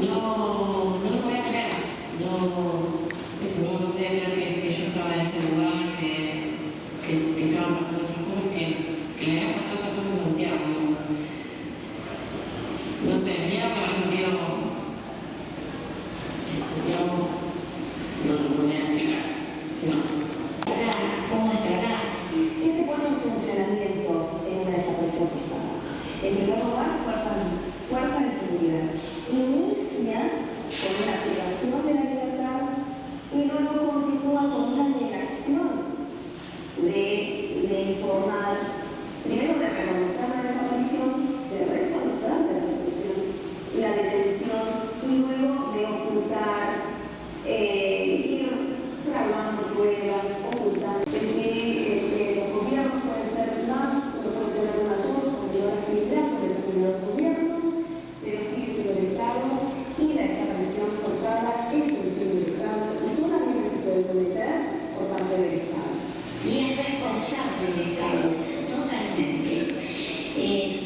no lo podía creer. No podía creer que yo estaba en ese lugar, que estaban pasando otras cosas, que le habían pasado esas cosas a Santiago. No sé, el miedo que habrá sentido en Santiago no lo podía explicar. No. ¿Cómo estará? ¿Qué se pone en funcionamiento en una desaparición forzada? En primer lugar, fuerzas de seguridad. Inicia con una privación de la libertad y luego continúa con una negación de informar, primero de reconocer la desaparición, la detención y luego de ocultar, ir fraguando pruebas, ocultar. Los gobiernos pueden ser más, pueden tener mayor o menor afinidad con determinados gobiernos, pero sigue siendo el Estado y la desaparición forzada es un crimen del Estado y solamente se puede cometer por parte del Estado. Y es responsable el Estado, totalmente.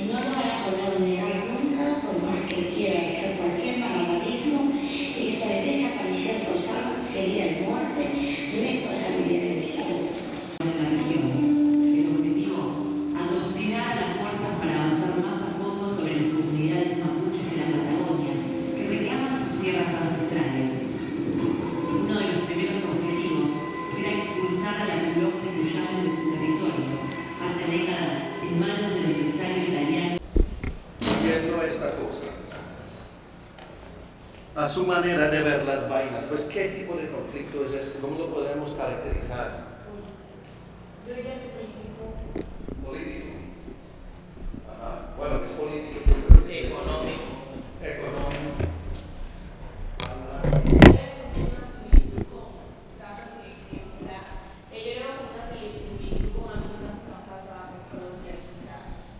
No lo van a poder negar nunca, por más que quiera hacer cualquier malabarismo. Esta desaparición forzada sería de muerte, responsabilidad del Estado. En la región, el objetivo, adoctrinar a las fuerzas para avanzar más a fondo sobre las comunidades mapuches de la Patagonia que reclaman sus tierras ancestrales. Uno de los primeros objetivos era expulsar a la Pulofre Cuyana de su territorio, hace décadas en manos del empresario italiano. Viendo esta cosa, a su manera de ver las vainas, pues ¿qué tipo de conflicto es este? ¿Cómo lo podemos caracterizar? Yo diría que político. Político. Ajá. Bueno, es político, yo creo que Económico. Económico.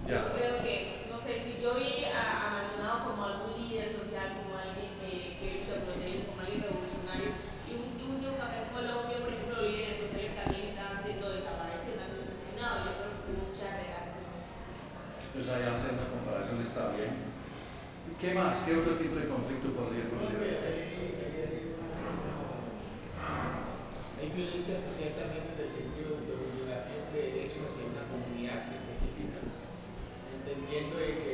Yo creo que, no sé, si yo vi a Maldonado como algún líder social, como alguien que lucha por los derechos, como alguien revolucionario, y un yuca acá en Colombia, por ejemplo, los líderes sociales también estaban siendo desaparecidos, asesinados. Yo creo que hubo mucha reacción. Pues allá haciendo comparación está bien. ¿Qué más? ¿Qué otro tipo de conflicto podría considerar? Hay violencia social también en el sentido de vulneración de derechos hacia una comunidad específica, entendiendo de que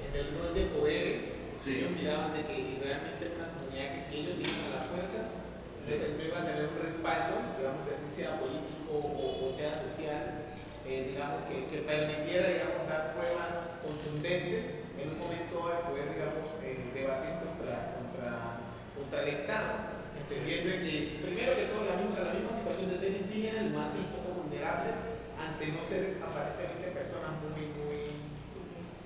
en el rol de poderes ellos miraban de que realmente era una comunidad que si ellos iban a la fuerza no iban a tener un respaldo, digamos que así sea político o sea social, digamos que permitiera, digamos, dar pruebas contundentes en un momento de poder, digamos, debatir contra el Estado. Entendiendo que, primero que todo, la misma situación de ser indígena, el más un poco vulnerable ante no ser aparentemente personas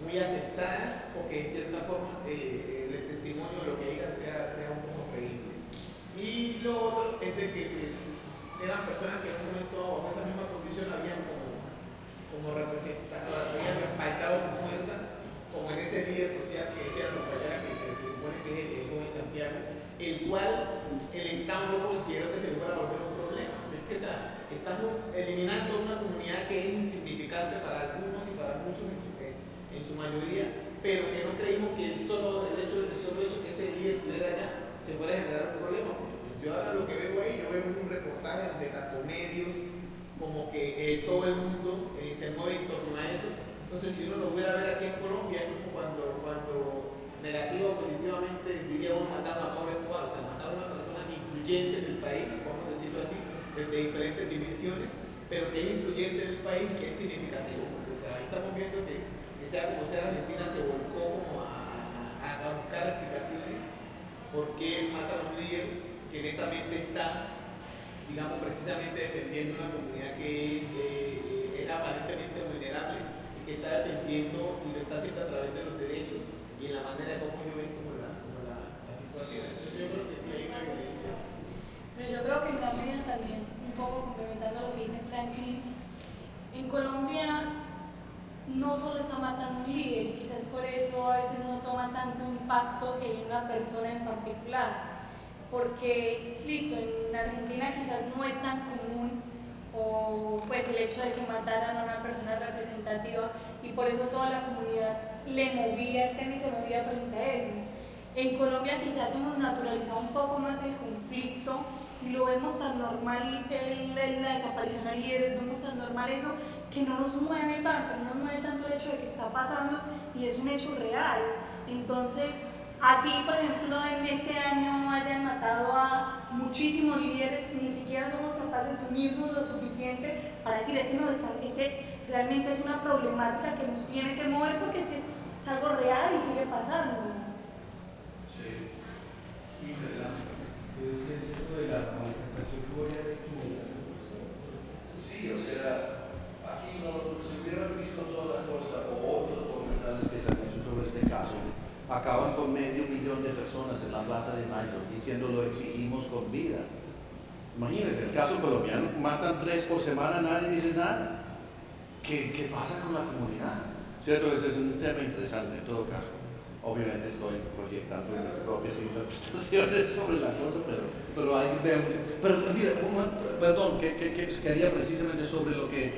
muy aceptadas o que en cierta forma el testimonio de lo que digan sea un poco creíble. Y lo otro es de que pues, eran personas que en un momento bajo esa misma condición habían como representado, habían respaldado su fuerza, como en ese líder social que decía Rosallana, que se supone que es el joven Santiago, el cual el Estado no consideró que se le fuera a volver un problema. Es que estamos eliminando una comunidad que es insignificante para algunos y para muchos en su mayoría, pero que no creímos que el solo hecho que ese líder pudiera allá se fuera a generar un problema. Pues yo ahora lo que veo ahí, yo veo un reportaje de tanto medios como que todo el mundo se mueve en torno a eso. Entonces, si uno lo hubiera a ver aquí en Colombia, es como cuando negativo o positivamente diría uno mataron a Pablo Escobar, o sea, mataron a una persona influyente en el país, vamos a decirlo así, desde diferentes dimensiones, pero que es influyente en el país y que es significativo, porque ahí estamos viendo que sea como sea, Argentina se volcó como a buscar explicaciones por qué matan a un líder que netamente está, digamos, precisamente defendiendo una comunidad que es aparentemente vulnerable y que está defendiendo y lo está haciendo a través de los derechos y en la manera como yo ven como la situación. Entonces yo creo que sí hay una violencia. Pero yo creo que en la medida también, un poco complementando lo que dice Franklin, en Colombia no solo está matando un líder, y quizás por eso a veces no toma tanto impacto en una persona en particular, porque, listo, en Argentina quizás no es tan común o pues el hecho de que mataran a una persona representativa y por eso toda la comunidad le movía, el tenis se movía frente a eso. En Colombia quizás hemos naturalizado un poco más el conflicto y lo vemos tan normal, la desaparición de líderes, vemos tan normal eso, que no nos mueve tanto el hecho de que está pasando y es un hecho real. Entonces, así por ejemplo en este año hayan matado a muchísimos líderes, ni siquiera somos capaces de unirnos lo suficiente para decir, realmente es una problemática que nos tiene que mover porque es algo real y sigue pasando. Sí, interesante. ¿Es esto de la manifestación que voy a ver? Sí, o sea, aquí no se hubieran visto todas las cosas o otros documentales que se han hecho sobre este caso, acaban con 500,000 de personas en la Plaza de Mayo diciendo lo exigimos con vida. Imagínense, el caso colombiano, matan 3 por semana, nadie dice nada. ¿Qué pasa con la comunidad? ¿Cierto? Ese es un tema interesante en todo caso. Obviamente estoy proyectando mis propias interpretaciones sobre la cosa, pero ahí veo. Pero mira, perdón, que quería precisamente sobre lo que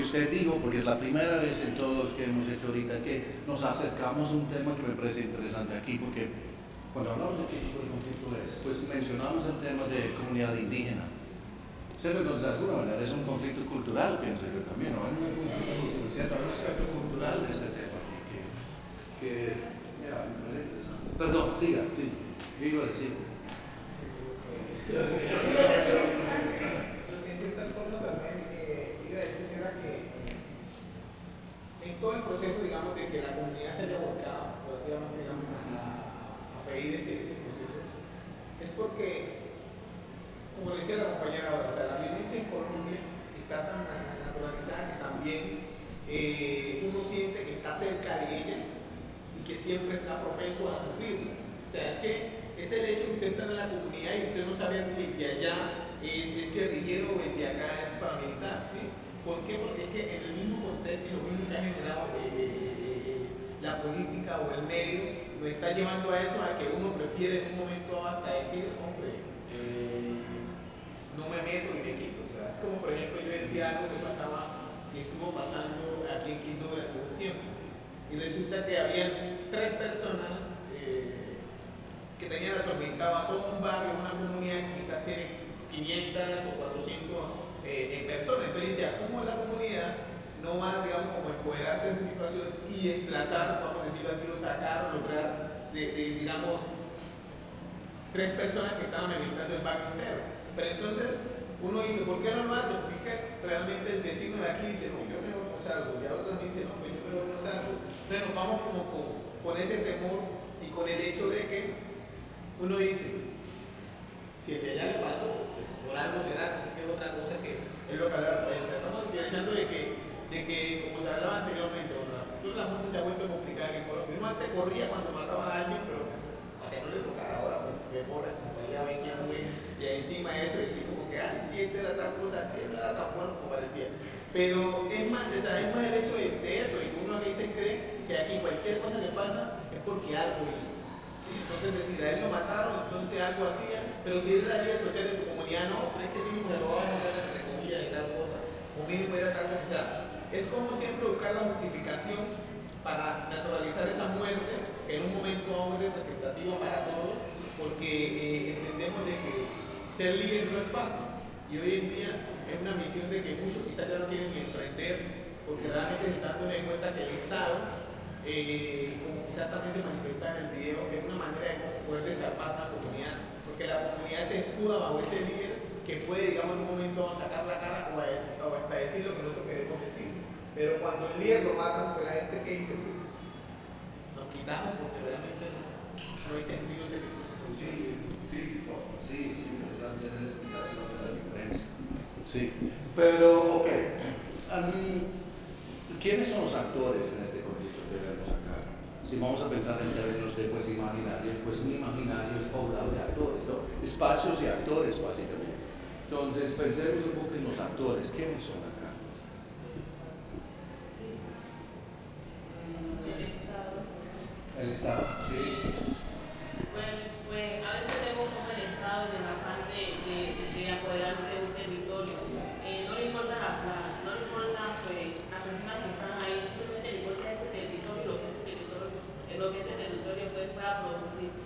usted dijo, porque es la primera vez en todos los que hemos hecho ahorita que nos acercamos a un tema que me parece interesante aquí, porque cuando hablamos de qué tipo de conflicto es, pues mencionamos el tema de comunidad indígena. ¿Cierto? Entonces, de alguna manera es un conflicto cultural, pienso yo también, ¿no? Hay un cierto aspecto cultural de este tema que perdón, siga, sí. ¿Qué iba a decir? Lo que en cierta forma también iba a decir era que en todo el proceso, digamos, de que la comunidad se haya volcado relativamente, digamos, a pedir ese proceso, es porque, como decía la compañera ahora, o sea, la violencia en Colombia está tan naturalizada que también uno siente que está cerca de ella y que siempre está propenso a sufrirla. O sea, es que es el hecho que usted está en la comunidad y usted no sabe si el de allá es guerrillero o el de acá es paramilitar, ¿sí? ¿Por qué? Porque es que en el mismo contexto y lo mismo que ha generado la política o el medio nos está llevando a eso, a que uno prefiere en un momento hasta decir, hombre, no me meto y me quito. O sea, es como por ejemplo yo decía algo que estuvo pasando aquí en Quito durante un tiempo. Y resulta que había 3 personas que tenían atormentado a todo un barrio, una comunidad que quizás tiene 500 o 400 personas. Entonces decía, ¿cómo la comunidad no va, digamos, como empoderarse de esa situación y desplazar, vamos a decirlo así, o sacar o lograr, digamos, 3 personas que estaban alimentando el barrio entero? Pero entonces uno dice, ¿por qué no lo hace? Porque es que realmente el vecino de aquí dice, no, yo mejor no salgo, y a otros me dicen, no, pues yo mejor no salgo. Entonces nos vamos como con ese temor y con el hecho de que uno dice, si el de allá le pasó, pues por algo será, porque es otra cosa que es lo que hablaba. O sea, estamos interesando de que, como se hablaba anteriormente, la muerte se ha vuelto complicada en Colombia. Uno antes corría cuando mataba a alguien, pero pues, para que no le tocara ahora, pues que corra, como ya ve quién fue, y encima de eso decir como que, ay, si este era tal cosa, si este era tan bueno como parecía. Pero es más, o sea, es más el hecho de eso, y uno a veces cree que aquí cualquier cosa que pasa es porque algo hizo. ¿Sí? Entonces decir, a él lo mataron, entonces algo hacía, pero si él era líder social de tu comunidad, no, pero es que mismo se robaba una recogida de tal cosa, o mínimo era tal cosa. O sea, es como siempre buscar la justificación para naturalizar esa muerte, que en un momento aún es representativa para todos, porque entendemos de que ser líder no es fácil, y hoy en día es una misión de que muchos quizás ya no quieren ni emprender, porque realmente se están dando en cuenta que el Estado, como quizás también se manifiesta en el video, es una manera de cómo poder desarmar la comunidad, porque la comunidad se escuda bajo ese líder que puede, digamos, en un momento sacar la cara o hasta decir lo que nosotros queremos decir. Pero cuando el líder lo matan, pues la gente que dice, pues nos quitamos porque realmente no hay sentido ese discurso. Sí, interesante esa explicación de la diferencia. Sí, pero, ok. ¿Quiénes son los actores en este conflicto que vemos acá? Si vamos a pensar en términos de pues imaginarios, pues un imaginario es poblado de actores, ¿no? Espacios y actores, básicamente. Entonces, pensemos un poco en los actores. ¿Quiénes son acá? El Estado, sí. Pues a veces vemos como el Estado en el afán de apoderarse de un territorio. No le importa la plata, no le importa pues, las personas que están ahí, simplemente le importa ese territorio, lo que ese territorio pues, pueda producir.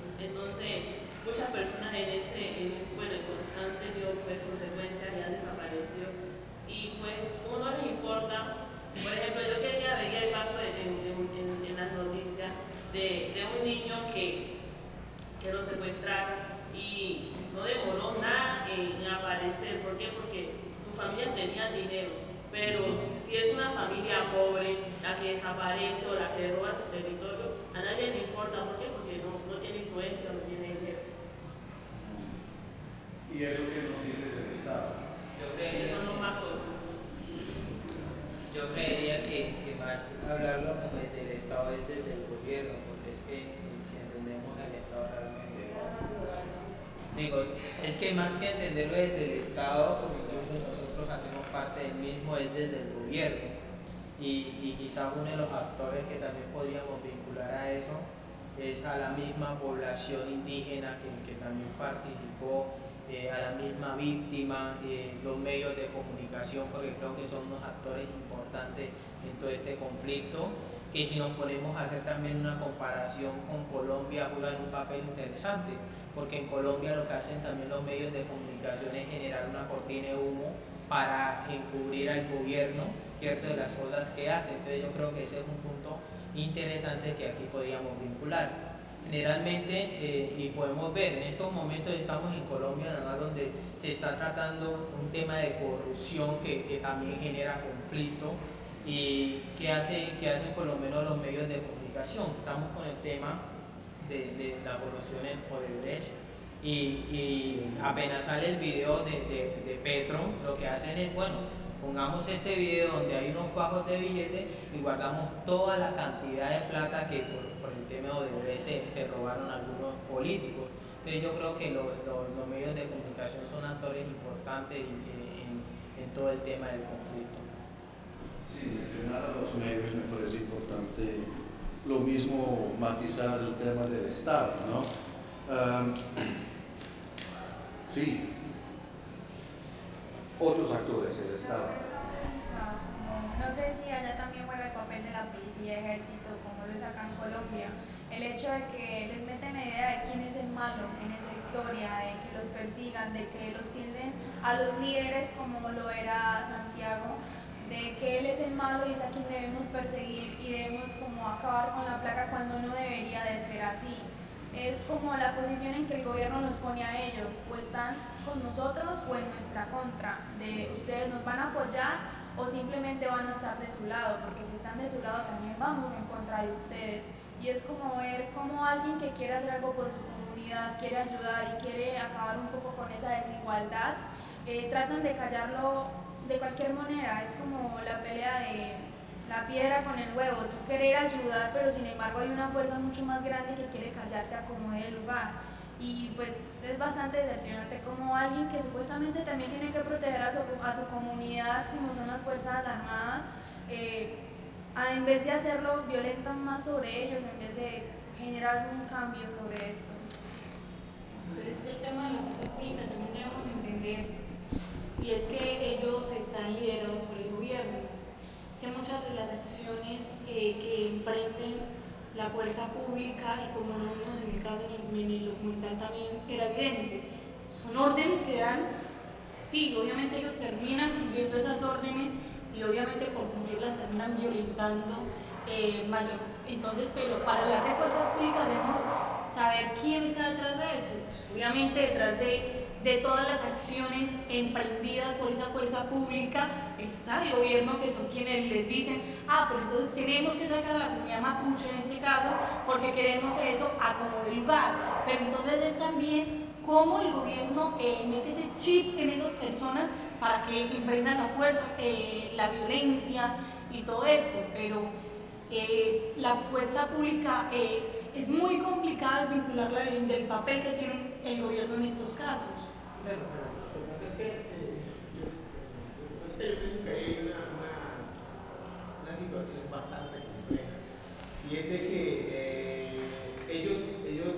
y pues como no les importa. Por ejemplo, yo veía el caso en las noticias de un niño que lo secuestraron y no demoró nada en aparecer. ¿Por qué? Porque su familia tenía dinero, pero si es una familia pobre la que desaparece o la que roba su territorio, a nadie le importa. ¿Por qué? Porque no tiene influencia, no tiene dinero. ¿Y eso qué nos dice del Estado? Eso no más Yo creería que más hablarlo como desde el Estado es desde el gobierno, porque es que si entendemos el Estado realmente, digo, es que más que entenderlo desde el Estado, porque incluso nosotros hacemos parte del mismo, es desde el gobierno. Y quizás uno de los actores que también podríamos vincular a eso es a la misma población indígena que también participó, a la misma víctima, los medios de comunicación, porque creo que son unos actores importantes en todo este conflicto, que si nos ponemos a hacer también una comparación con Colombia, juegan un papel interesante, porque en Colombia lo que hacen también los medios de comunicación es generar una cortina de humo para encubrir al gobierno, ¿cierto?, de las cosas que hace. Entonces yo creo que ese es un punto interesante que aquí podríamos vincular. Generalmente, y podemos ver, en estos momentos estamos en Colombia, nada más donde se está tratando un tema de corrupción que también genera conflicto y que hacen por lo menos los medios de comunicación. Estamos con el tema de la corrupción en Odebrecht y apenas sale el video de Petro, lo que hacen es, bueno, pongamos este video donde hay unos fajos de billetes y guardamos toda la cantidad de plata que por el tema de Odebrecht se robaron algunos políticos. Entonces yo creo que los medios de comunicación son actores importantes en todo el tema del conflicto. Sí, mencionar a los medios me parece importante. Lo mismo matizar el tema del Estado, ¿no? Sí. Otros actores del Estado. No sé si allá también juega el papel de la policía, ejército, como lo es acá en Colombia. El hecho de que les meten la idea de quién es el malo en esa historia, de que los persigan, de que los tilden a los líderes como lo era Santiago, de que él es el malo y es a quien debemos perseguir y debemos como acabar con la plaga cuando no debería de ser así. Es como la posición en que el gobierno nos pone a ellos, o están con nosotros o en nuestra contra, de ustedes nos van a apoyar o simplemente van a estar de su lado, porque si están de su lado también vamos en contra de ustedes. Y es como ver como alguien que quiere hacer algo por su comunidad, quiere ayudar y quiere acabar un poco con esa desigualdad, tratan de callarlo de cualquier manera. Es como la pelea de la piedra con el huevo, tú querer ayudar, pero sin embargo hay una fuerza mucho más grande que quiere callarte a como dé lugar. Y pues es bastante decepcionante como alguien que supuestamente también tiene que proteger a su comunidad, como son las Fuerzas Armadas, en vez de hacerlo, violentan más sobre ellos en vez de generar un cambio sobre esto. Pero es que el tema de la fuerza pública también debemos entender, y es que ellos están liderados por el gobierno. Es que muchas de las acciones que emprenden la fuerza pública, y como lo vimos en el caso en el documental también era evidente, son órdenes que dan, sí, obviamente ellos terminan cumpliendo esas órdenes y obviamente por cumplirlas terminan violentando mayor. Entonces, pero para hablar de fuerzas públicas debemos saber quién está detrás de eso. Pues, obviamente detrás de todas las acciones emprendidas por esa fuerza pública está el gobierno, que son quienes les dicen, pero entonces tenemos que sacar a la comunidad mapuche en este caso porque queremos eso a como de lugar. Pero entonces es también cómo el gobierno mete ese chip en esas personas para que emprendan la fuerza, la violencia y todo eso. Pero la fuerza pública es muy complicada desvincularla del papel que tiene el gobierno en estos casos. Claro, pero lo que pasa es que yo pienso que hay una situación bastante compleja, y es de que ellos,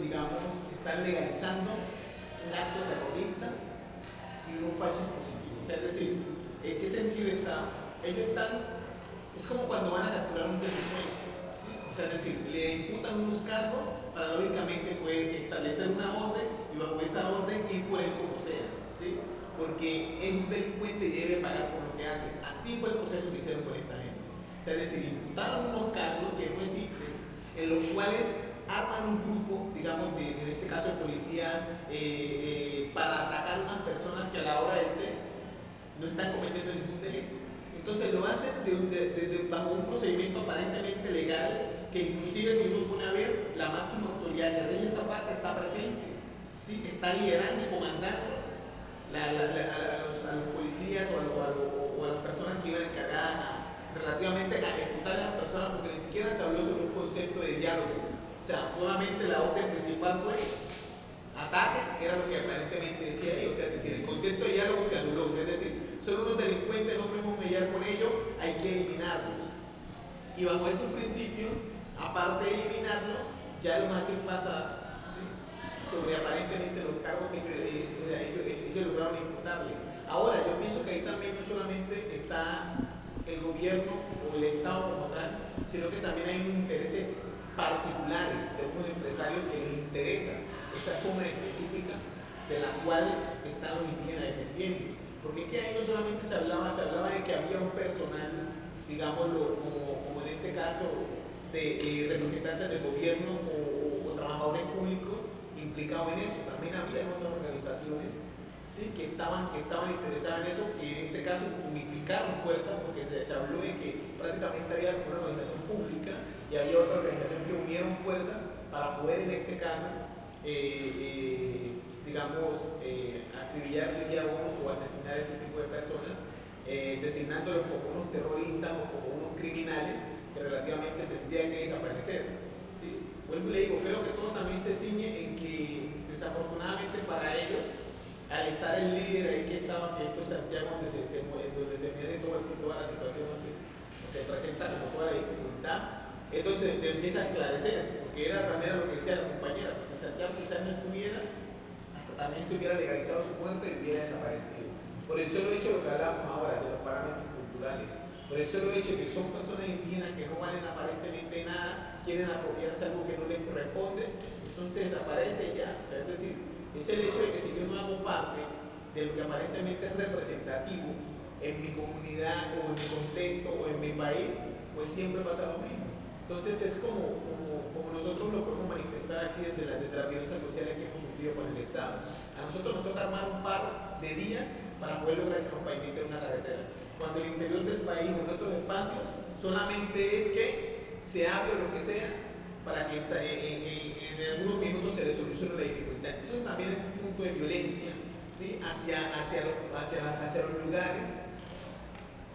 digamos, están legalizando un acto terrorista y unos falsos positivos. O sea, es decir, ¿en qué sentido está? Ellos están, es como cuando van a capturar un delincuente, ¿sí? O sea, es decir, le imputan unos cargos para lógicamente poder establecer una orden y bajo esa orden ir por él como sea, ¿sí? porque es un delincuente y debe pagar por lo que hace. Así fue el proceso que hicieron con esta gente. O sea, es decir, imputaron unos cargos que no existen, en los cuales arman un grupo, digamos, en este caso de policías, para atacar a unas personas que a la hora del té no están cometiendo ningún delito. Entonces lo hacen bajo un procedimiento aparentemente legal, que inclusive si uno pone a ver, la máxima autoridad que rige esa parte está presente, ¿sí? Está liderando y comandando a los policías o a las personas que iban encargadas relativamente a ejecutar a esas personas, porque ni siquiera se habló sobre un concepto de diálogo. O sea, solamente la orden principal fue ataque, que era lo que aparentemente decía ahí. O sea, es decir, el concepto de diálogo se anuló. O sea, es decir, son unos delincuentes, no podemos mediar con ellos, hay que eliminarlos. Y bajo esos principios, aparte de eliminarlos, ya los hacen pasar, ¿sí?, sobre aparentemente los cargos que ellos lograron imputarle. Ahora, yo pienso que ahí también no solamente está el gobierno o el Estado como tal, sino que también hay unos intereses particulares de unos empresarios que les interesa esa zona específica de la cual están los indígenas defendiendo. Porque es que ahí no solamente se hablaba de que había un personal, digámoslo, como en este caso, de representantes del gobierno o trabajadores públicos implicados en eso. También había otras organizaciones, ¿sí?, que estaban interesadas en eso, que en este caso unificaron fuerzas, porque se habló de que prácticamente había una organización pública y había otra organización que unieron fuerzas para poder en este caso digamos, acribillar de día uno o asesinar a este tipo de personas, designándolos como unos terroristas o como unos criminales que relativamente tendrían que desaparecer, ¿sí? Vuelvo y le digo, creo que todo también se ciñe en que desafortunadamente para ellos, al estar el líder ahí que estaba, que es pues Santiago, donde se mide toda la situación así, o se presenta como toda la dificultad, es donde te empieza a esclarecer, porque era también lo que decía la compañera, que si Santiago quizás no estuviera, hasta también se hubiera legalizado su muerte y hubiera desaparecido. Por el solo hecho de lo que hablamos ahora, de los parámetros culturales, por el solo hecho de que son personas indígenas que no valen aparentemente nada, quieren apropiarse algo que no les corresponde, entonces desaparece ya. O sea, es decir, es el hecho de que si yo no hago parte de lo que aparentemente es representativo en mi comunidad o en mi contexto o en mi país, pues siempre pasa lo mismo. Entonces es como nosotros lo podemos manifestar aquí desde las violencias sociales que hemos sufrido con el Estado. A nosotros nos toca armar un par de días para poder lograr que nos pavimenten una carretera. Cuando en el interior del país o en otros espacios solamente es que se hable lo que sea para que en algunos minutos se le solucione la dificultad. Eso también es un punto de violencia, ¿sí?, hacia los lugares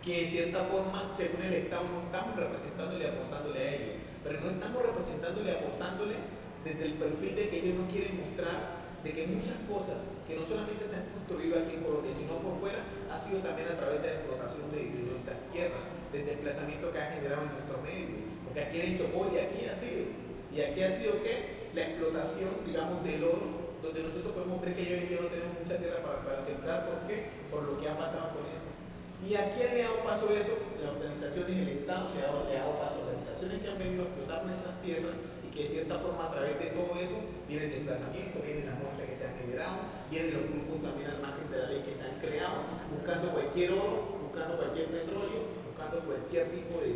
que en cierta forma, según el Estado, no estamos representándole y aportándole a ellos, pero no estamos representándole y aportándole desde el perfil de que ellos no quieren mostrar de que muchas cosas que no solamente se han construido aquí en Colombia, sino por fuera, ha sido también a través de la explotación de nuestras tierras, del desplazamiento que ha generado en nuestro medio, porque aquí en el Chocó y aquí ha sido ¿qué? La explotación, digamos, del oro, donde nosotros podemos ver que hoy en día no tenemos mucha tierra para sembrar. ¿Por qué? Por lo que ha pasado con eso. ¿Y a quién le ha dado paso eso? Las organizaciones, el Estado le ha dado paso a organizaciones que han venido a explotar nuestras tierras y que de cierta forma a través de todo eso viene el desplazamiento, vienen las muertes que se han generado, vienen los grupos también al margen de la ley que se han creado, buscando cualquier oro, buscando cualquier petróleo, buscando cualquier tipo de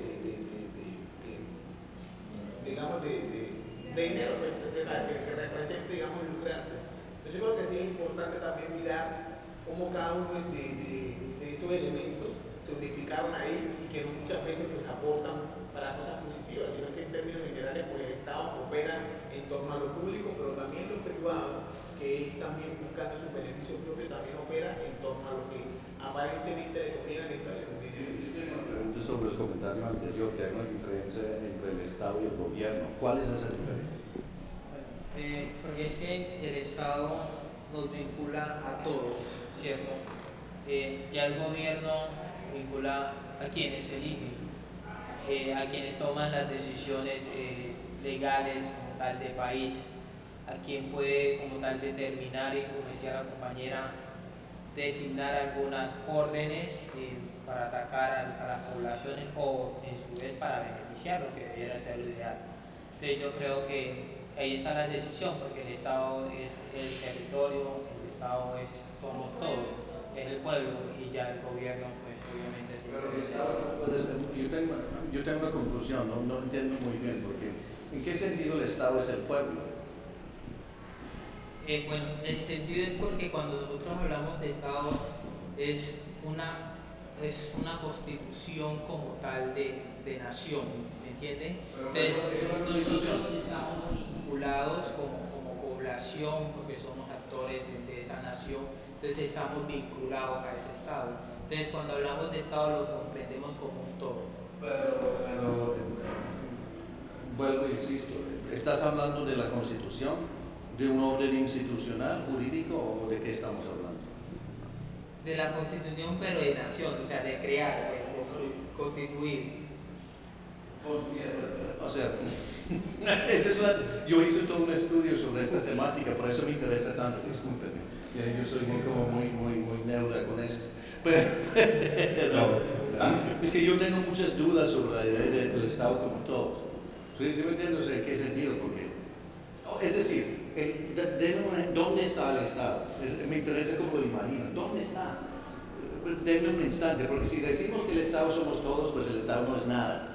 dinero que represente, digamos, lucrarse. Entonces yo creo que sí es importante también mirar cómo cada uno de esos elementos se unificaron ahí y que no muchas veces pues aportan para cosas positivas, sino que en términos generales pues el Estado opera en torno a lo público, pero también lo privado, que es también buscando sus beneficios propios, también opera en torno a lo que aparentemente le conviene al Estado. Yo tengo una pregunta sobre el comentario anterior, que hay una diferencia entre el Estado y el gobierno. ¿Cuál es esa diferencia? Porque es que el Estado nos vincula a todos, ¿cierto? Ya el gobierno vincula a quienes eligen, a quienes toman las decisiones legales como tal de país, a quien puede como tal determinar, y como decía la compañera, designar algunas órdenes para atacar a las poblaciones o en su vez para beneficiar, lo que debiera ser lo ideal. Entonces yo creo que ahí está la decisión, porque el Estado es el territorio, el Estado somos todos. es el pueblo y ya el gobierno pues obviamente sí. Pero el Estado, yo tengo una confusión, no entiendo muy bien, porque ¿en qué sentido el Estado es el pueblo? Bueno, el sentido es porque cuando nosotros hablamos de Estado es una constitución como tal de nación, ¿me entiende? Entonces nosotros estamos vinculados como población porque somos actores de esa nación, entonces estamos vinculados a ese Estado. Entonces cuando hablamos de Estado lo comprendemos como un todo. Pero vuelvo e insisto, ¿estás hablando de la Constitución? ¿De un orden institucional, jurídico o de qué estamos hablando? De la Constitución, pero de nación, o sea, de crear, de constituir. O sea, yo hice todo un estudio sobre esta temática, por eso me interesa tanto, discúlpenme. Yo soy muy neura con esto. Pero es que yo tengo muchas dudas sobre la idea del Estado como todo. ¿Sí me entiendes? ¿En qué sentido? Porque, es decir, ¿dónde está el Estado? Me interesa cómo lo imaginan. ¿Dónde está? Denme una instancia, porque si decimos que el Estado somos todos, pues el Estado no es nada.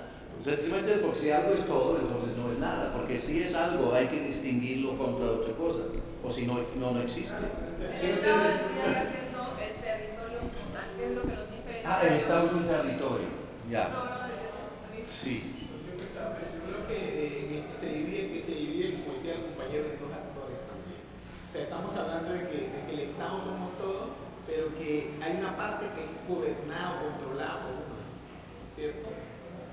Sencillamente porque si algo es todo, entonces no es nada, porque si es algo hay que distinguirlo contra otra cosa, o si no existe. ¿Sí me entienden? El territorio como tal, que es lo que nos diferencia. El Estado es un territorio, ya. Sí. Yo creo que se divide, como decía el compañero, en dos actores también. O sea, estamos hablando de que el Estado somos todos, pero que hay una parte que es gobernada o controlada por uno, ¿cierto?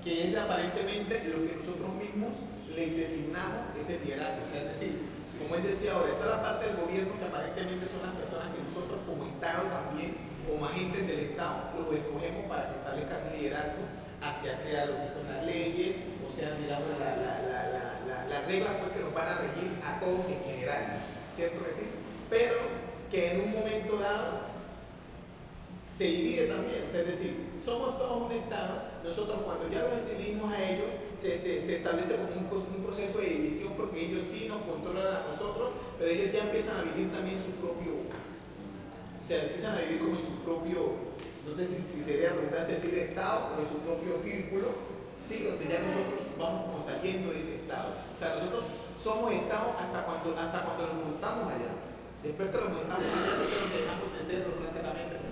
Que es aparentemente lo que nosotros mismos le designamos ese liderazgo. O sea, es decir, como él decía ahora, está la parte del gobierno que aparentemente son las personas que nosotros como Estado también, como agentes del Estado, los escogemos para que establezcan un liderazgo hacia crear lo que son las leyes, o sea, digamos, las reglas pues, que nos van a regir a todos en general, ¿cierto que sí? Pero que en un momento dado se divide también, o sea, es decir, somos todos un Estado, nosotros cuando ya los dividimos a ellos, se establece como un proceso de división porque ellos sí nos controlan a nosotros, pero ellos ya empiezan a vivir también su propio, o sea, empiezan a vivir como en su propio, no sé si sería redundancia decir Estado, o en su propio círculo, sí, donde ya nosotros vamos como saliendo de ese Estado. O sea, nosotros somos Estado hasta cuando nos montamos allá. Después que nos montamos allá, después que dejamos de serlo prácticamente.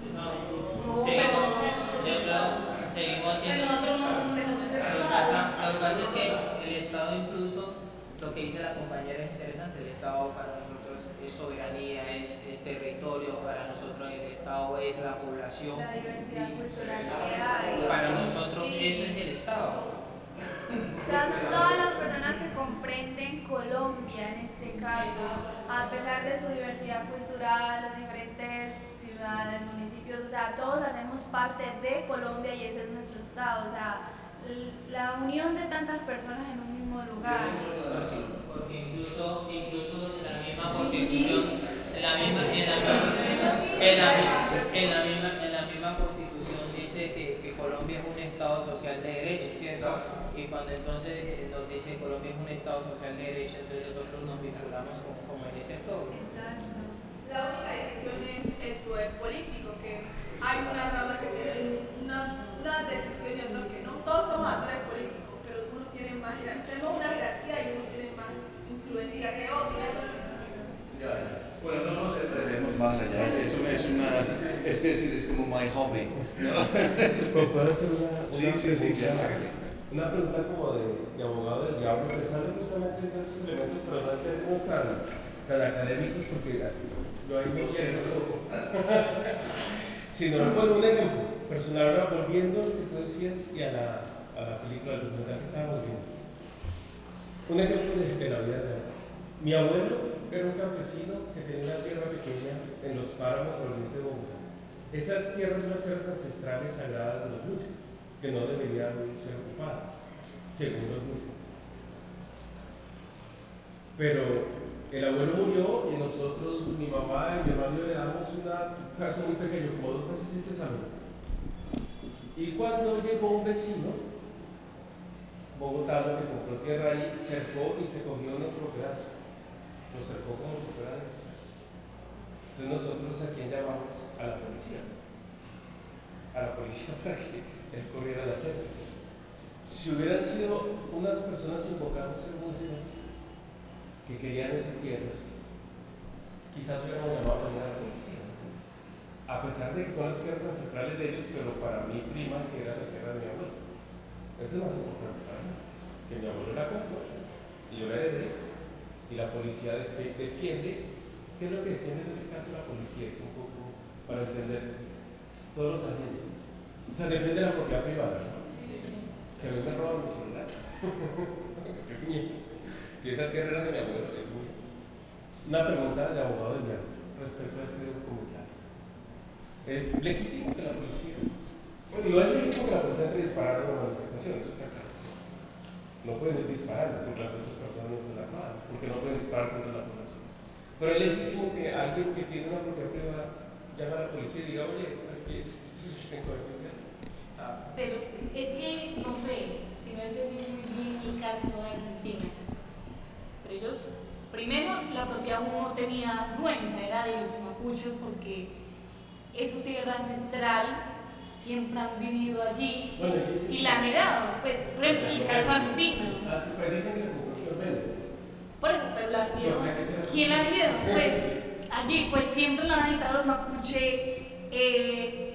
Seguimos siendo. Lo que pasa es que el Estado incluso, lo que dice la compañera es interesante, el Estado para nosotros es soberanía, es territorio, para nosotros el Estado es la población. La diversidad cultural que hay. Para nosotros sí. Eso es el Estado. O sea, son todas las personas que comprenden Colombia en este caso, a pesar de su diversidad cultural, las diferentes ciudades, municipios, o sea, todos hacemos parte de Colombia y ese es nuestro Estado, o sea, la unión de tantas personas en un mismo lugar. Porque incluso en la misma constitución, en la misma constitución dice que Colombia es un Estado social de derecho, ¿cierto? Y cuando entonces nos dice Colombia es un Estado social de derecho, entonces nosotros nos vinculamos como en ese todo. Exacto. La única división es el poder político, que hay una rama que tiene una decisión y otra que no. Todos somos actores políticos, pero uno tiene más jerarquía, tenemos una jerarquía y uno tiene más influencia que otro. Bueno, no nos entraremos más allá, es decir, es como my hobby. ¿Puedo hacer una pregunta? Una pregunta como de abogado del diablo, pensando justamente en esos elementos, pero no en términos tan académicos, porque yo ahí me quiero sino con un ejemplo personal, ahora volviendo a lo que tú decías y a la película, al documental que estábamos viendo. Un ejemplo de la vida real. Mi abuelo era un campesino que tenía una tierra pequeña en los páramos al oriente de Bogotá. Esas tierras son las tierras ancestrales sagradas de los músicos, que no deberían ser ocupadas, según los músicos. Pero el abuelo murió y nosotros, mi mamá y mi hermano, le damos una casa muy pequeña, como 2 veces este salón. Y cuando llegó un vecino bogotano que compró tierra ahí, cercó y se cogió nuestros pedazos. Lo cercó como si fuera. Entonces nosotros, ¿a quién llamamos? a la policía para que él corriera la escena. Si hubieran sido unas personas invocándose musas que querían esa tierra, quizás hubiéramos llamado también a la policía, a pesar de que son las tierras ancestrales de ellos, pero para mi prima, que era la tierra de mi abuelo. Eso es más importante para mí, que mi abuelo la compró y yo la heredé, y la policía defiende. ¿Qué es lo que defiende en este caso la policía? Es un poco para entender todos los agentes. O sea, defiende la propiedad privada, ¿no? Sí. Si a mí me roban mi celular, es mío. Si esa tierra era de mi abuelo, es mío. Una pregunta de abogado del diablo respecto a ese documental. ¿Es legítimo que la policía? Bueno, no es legítimo que la policía entre a disparar en una manifestación, eso está claro. No pueden ir disparando porque las otras personas no están armadas, porque no pueden disparar contra la población. Pero es legítimo que alguien que tiene una propiedad privada llame a la policía y diga, oye, aquí es tengo de propiedad. Pero es que, no sé, si no entendí muy bien el caso de Argentina. Pero ellos, primero, la propiedad no tenía dueño, o sea, era de los mapuches porque es su tierra ancestral, siempre han vivido allí y la han heredado. Pues, por ejemplo, el caso argentino. Ah, sí, pero dicen que la población vende. Por eso, pero la vendieron. ¿Quién la vendieron? Pues allí, pues siempre la han editado los mapuche.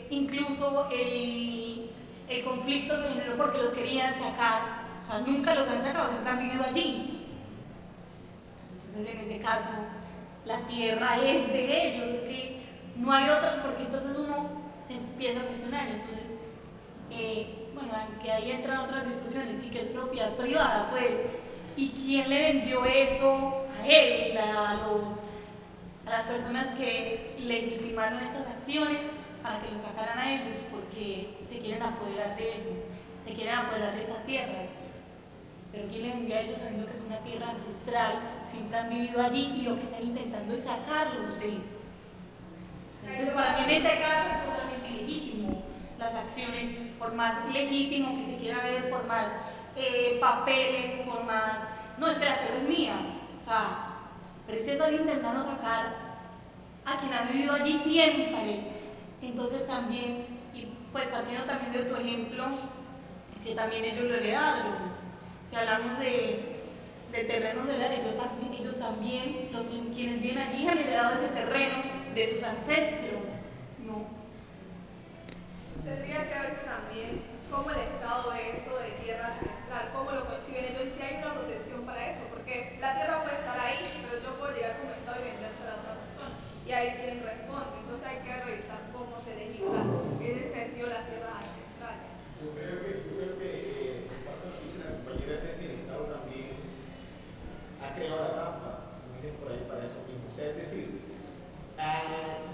Incluso el conflicto se generó porque los querían sacar, o sea, nunca los han sacado, siempre han vivido allí. Entonces, en ese caso, la tierra es de ellos, es que no hay otra, porque entonces uno se empieza a cuestionar. Entonces, bueno, que ahí entran otras discusiones y que es propiedad privada, pues, ¿y quién le vendió eso a él, a las personas que legitimaron esas acciones para que los sacaran a ellos? Porque se quieren apoderar de ellos, se quieren apoderar de esa tierra. Pero ¿quién le vendió a ellos sabiendo que es una tierra ancestral, siempre han vivido allí y lo que están intentando es sacarlos de ahí? Entonces, para mí en este caso es totalmente legítimo las acciones, por más legítimo que se quiera ver, por más papeles, por más, no, es que la tierra es mía, o sea, pero es que están intentando sacar a quien ha vivido allí siempre. Entonces también, y pues partiendo también de tu ejemplo, es que también ellos lo heredaron. Si hablamos de terrenos heredados, ellos también, quienes viven allí han heredado ese terreno de sus ancestros, ¿no? Tendría que verse también cómo el Estado ve eso de tierra ancestral, cómo lo conciben ellos, si hay una protección para eso, porque la tierra puede estar ahí, pero yo puedo llegar como Estado y vendérsela a otra persona, y ahí quien responde. Entonces hay que revisar cómo se legisla en ese sentido las tierras ancestrales. Yo creo que parte de lo que dice la compañera es que el Estado también ha creado la trampa, como dicen por ahí, para eso mismo. O sea, es decir,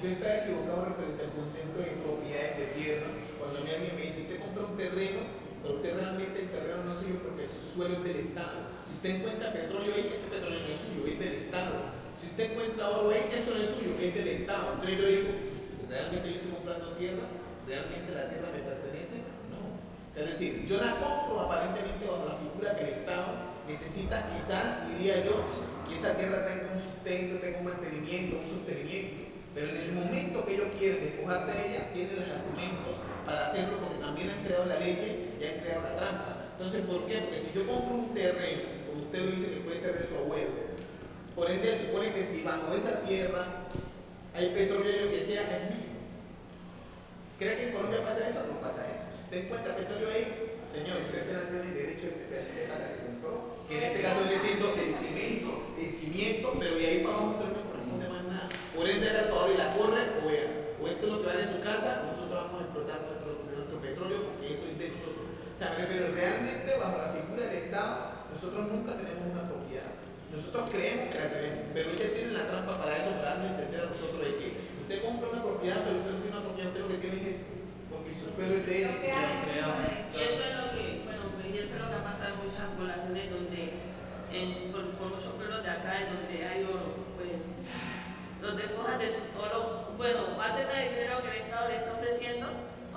yo estaba equivocado referente al concepto de propiedades de tierra. Cuando alguien me dice, usted compra un terreno, pero usted realmente el terreno no es suyo porque su suelo es del Estado. Si usted encuentra petróleo ahí, ese petróleo no es suyo, es del Estado. Si usted encuentra oro ahí, eso no es suyo, es del Estado. Entonces yo digo, ¿realmente yo estoy comprando tierra? ¿Realmente la tierra me pertenece? No. O sea, es decir, yo la compro aparentemente bajo la figura que el Estado necesita, quizás, diría yo, que esa tierra tenga un sustento, tenga un mantenimiento, un sostenimiento. Pero en el momento que ellos quieren despojar de ella, tienen los argumentos para hacerlo porque también han creado la ley y han creado la trampa. Entonces, ¿por qué? Porque si yo compro un terreno, como usted lo dice que puede ser de su abuelo, por ende supone que si bajo esa tierra hay petróleo, lo que sea, es mío. ¿Cree que en Colombia pasa eso o no pasa eso? Si usted encuentra petróleo ahí, señor, usted tiene el derecho de pedazo de casa que compró, que en este caso viene siendo el cimiento, pero de ahí para abajo usted no me corresponde más nada. Por ende, el Ecuador y la corre, o esto es lo que vale su casa, nosotros vamos a explotar nuestro petróleo porque eso es de nosotros. O sea, me refiero realmente bajo la figura del Estado, nosotros nunca tenemos una propiedad. Nosotros creemos que la tenemos, pero ellos tienen la trampa para eso, para darnos a entender a nosotros de que usted compra una propiedad, pero usted no tiene una propiedad, usted lo que tiene es porque su suelo es de él. Y eso es lo que, bueno, y eso es lo que ha pasado en muchas poblaciones donde, por muchos pueblos de acá, en donde hay oro, pues, donde cojas de oro, bueno, aceptan el dinero que el Estado le está ofreciendo,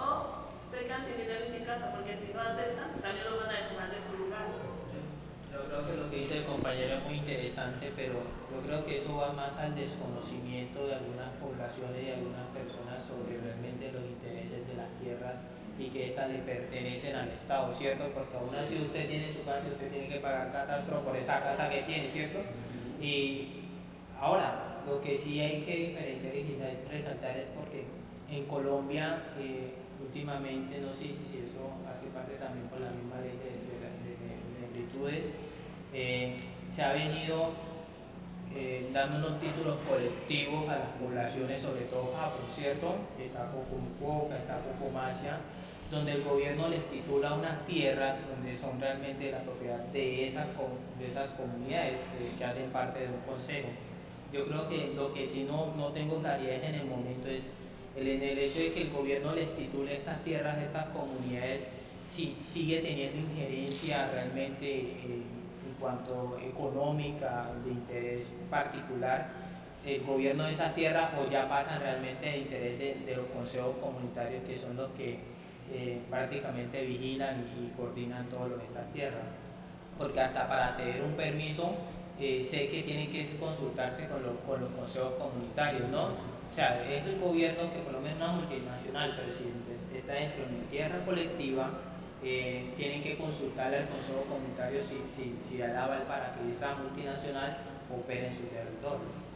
o se quedan sin dinero y sin casa, porque si no aceptan, también lo van a empujar de su lugar. Yo creo que lo que dice el compañero es muy interesante, pero yo creo que eso va más al desconocimiento de algunas poblaciones y algunas personas sobre realmente los intereses de las tierras y que éstas le pertenecen al Estado, ¿cierto? Porque aún así usted tiene su casa y usted tiene que pagar catastro por esa casa que tiene, ¿cierto? Y ahora, lo que sí hay que diferenciar y quizás resaltar es porque en Colombia últimamente, no sé si eso hace parte también por la misma ley de negritudes, se ha venido dando unos títulos colectivos a las poblaciones, sobre todo afro, ¿cierto? Está Cocumcoca, está Cocomacia, donde el gobierno les titula unas tierras donde son realmente la propiedad de esas comunidades que hacen parte de un consejo. Yo creo que lo que sí no tengo claridad en el momento es en el hecho de que el gobierno les titule estas tierras, estas comunidades, si sigue teniendo injerencia realmente en cuanto económica, de interés particular, el gobierno de esas tierras, o ya pasan realmente de interés de los consejos comunitarios, que son los que prácticamente vigilan y coordinan todo lo de estas tierras. Porque hasta para ceder un permiso sé que tiene que consultarse con los consejos comunitarios, ¿no? O sea, es el gobierno que por lo menos una multinacional, pero si está dentro de una tierra colectiva, tienen que consultarle al consejo comunitario si da aval para que esa multinacional opere en su territorio.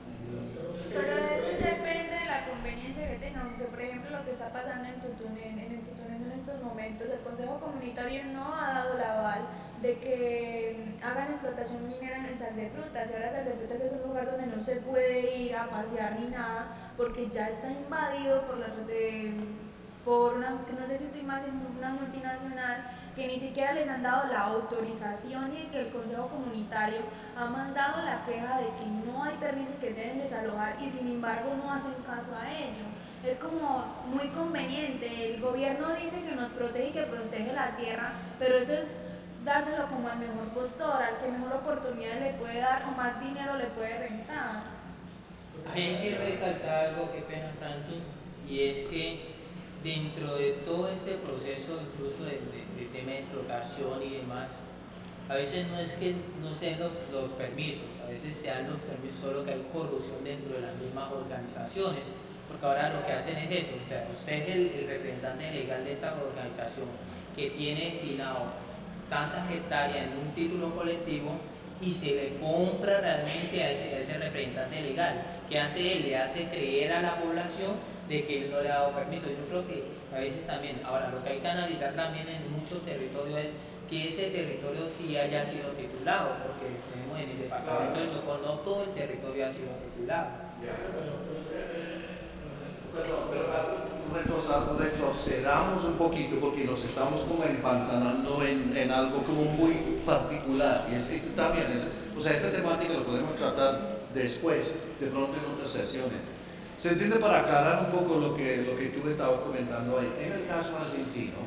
Pero eso depende de la conveniencia que tengan. Por ejemplo, lo que está pasando en Tutunén en estos momentos, el consejo comunitario no ha dado el aval de que hagan explotación minera en el Sal de Frutas. Y ahora Sal de Frutas es un lugar donde no se puede ir a pasear ni nada, porque ya está invadido por una, no sé si soy más una multinacional, que ni siquiera les han dado la autorización, y que el consejo comunitario ha mandado la queja de que no hay permiso, que deben desalojar, y sin embargo no hacen caso a ello. Es como muy conveniente. El gobierno dice que nos protege y que protege la tierra, pero eso es dárselo como al mejor postor, al que mejor oportunidades le puede dar o más dinero le puede rentar. Hay que resaltar algo, qué pena, Franklin, y es que dentro de todo este proceso, incluso de tema de explotación y demás, a veces no es que no sean los permisos, a veces se dan los permisos, solo que hay corrupción dentro de las mismas organizaciones, porque ahora lo que hacen es eso, o sea, usted es el representante legal de esta organización que tiene destinado tantas hectáreas en un título colectivo y se le compra realmente a ese representante legal. ¿Qué hace él? Le hace creer a la población de que él no le ha dado permiso. Yo creo que a veces también, ahora lo que hay que analizar también en muchos territorios es que ese territorio sí haya sido titulado, porque tenemos en el departamento del Chocó no todo el territorio ha sido titulado. Retrocedamos un poquito porque nos estamos como empantanando en algo como muy particular, y es también, o sea, esa temática lo podemos tratar después, de pronto en otras sesiones. Se entiende para aclarar un poco lo que tú estabas comentando ahí. En el caso argentino,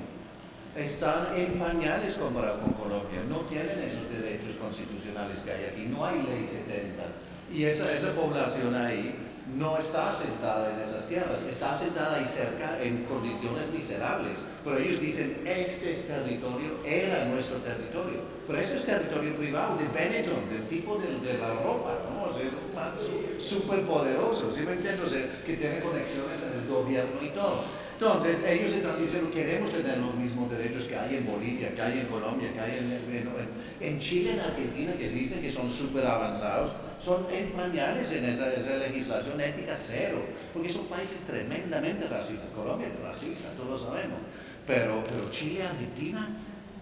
están en pañales comparado con Colombia, no tienen esos derechos constitucionales que hay aquí, no hay ley 70, y esa población ahí no está asentada en esas tierras, está asentada ahí cerca en condiciones miserables, pero ellos dicen, este territorio era nuestro territorio, pero ese es territorio privado de Benetton, del tipo de la ropa, ¿no? O sea, es un man súper poderoso, ¿sí me entiendes? O sea, que tiene conexiones en el gobierno y todo. Entonces, ellos están diciendo, queremos tener los mismos derechos que hay en Bolivia, que hay en Colombia, que hay en Chile, en Argentina, que se dice que son súper avanzados, son en pañales en esa legislación ética cero, porque son países tremendamente racistas. Colombia es racista, todos lo sabemos, pero Chile, Argentina,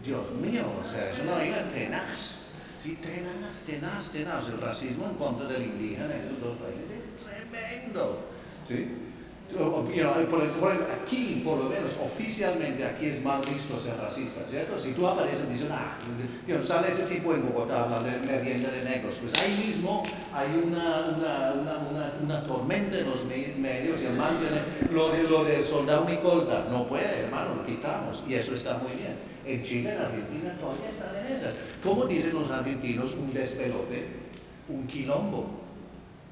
Dios mío, o sea, es una vaina tenaz. Sí, tenaz. El racismo en contra del indígena en esos dos países es tremendo, ¿sí? Aquí, por lo menos oficialmente, aquí es mal visto ser racista, ¿cierto? Si tú apareces y dices, sale ese tipo en Bogotá hablando de merienda de negros, pues ahí mismo hay una tormenta en los medios, y el man tiene lo del soldado Micolta, no puede, hermano, lo quitamos, y eso está muy bien. En Chile, en Argentina, todavía están en esas. ¿Cómo dicen los argentinos un despelote? Un quilombo.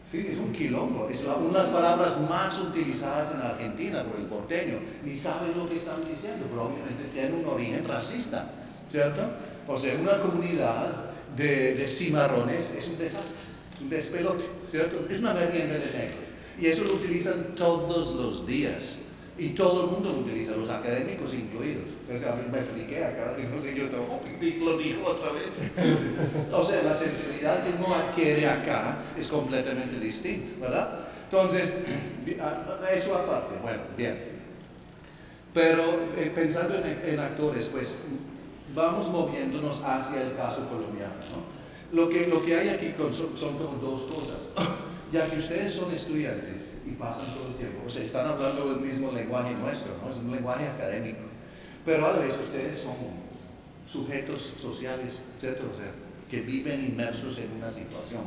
Sí, es un quilombo, es una de las palabras más utilizadas en Argentina por el porteño. Ni saben lo que están diciendo, pero obviamente tiene un origen racista, ¿cierto? O sea, una comunidad de cimarrones es un desastre, un despelote, ¿cierto? Es una merienda de negros. Y eso lo utilizan todos los días. Y todo el mundo lo utiliza, los académicos incluidos. Entonces a mí me friqué acá, no sé, yo estaba, lo dijo otra vez. O sea, la sensibilidad que uno adquiere acá es completamente distinta, ¿verdad? Entonces, eso aparte, bueno, bien. Pero pensando en actores, pues vamos moviéndonos hacia el caso colombiano, ¿no? Lo que hay aquí son como dos cosas. Ya que ustedes son estudiantes y pasan todo el tiempo, o sea, están hablando el mismo lenguaje nuestro, ¿no? Es un lenguaje académico. Pero a la vez ustedes son sujetos sociales, ¿cierto? O sea, que viven inmersos en una situación.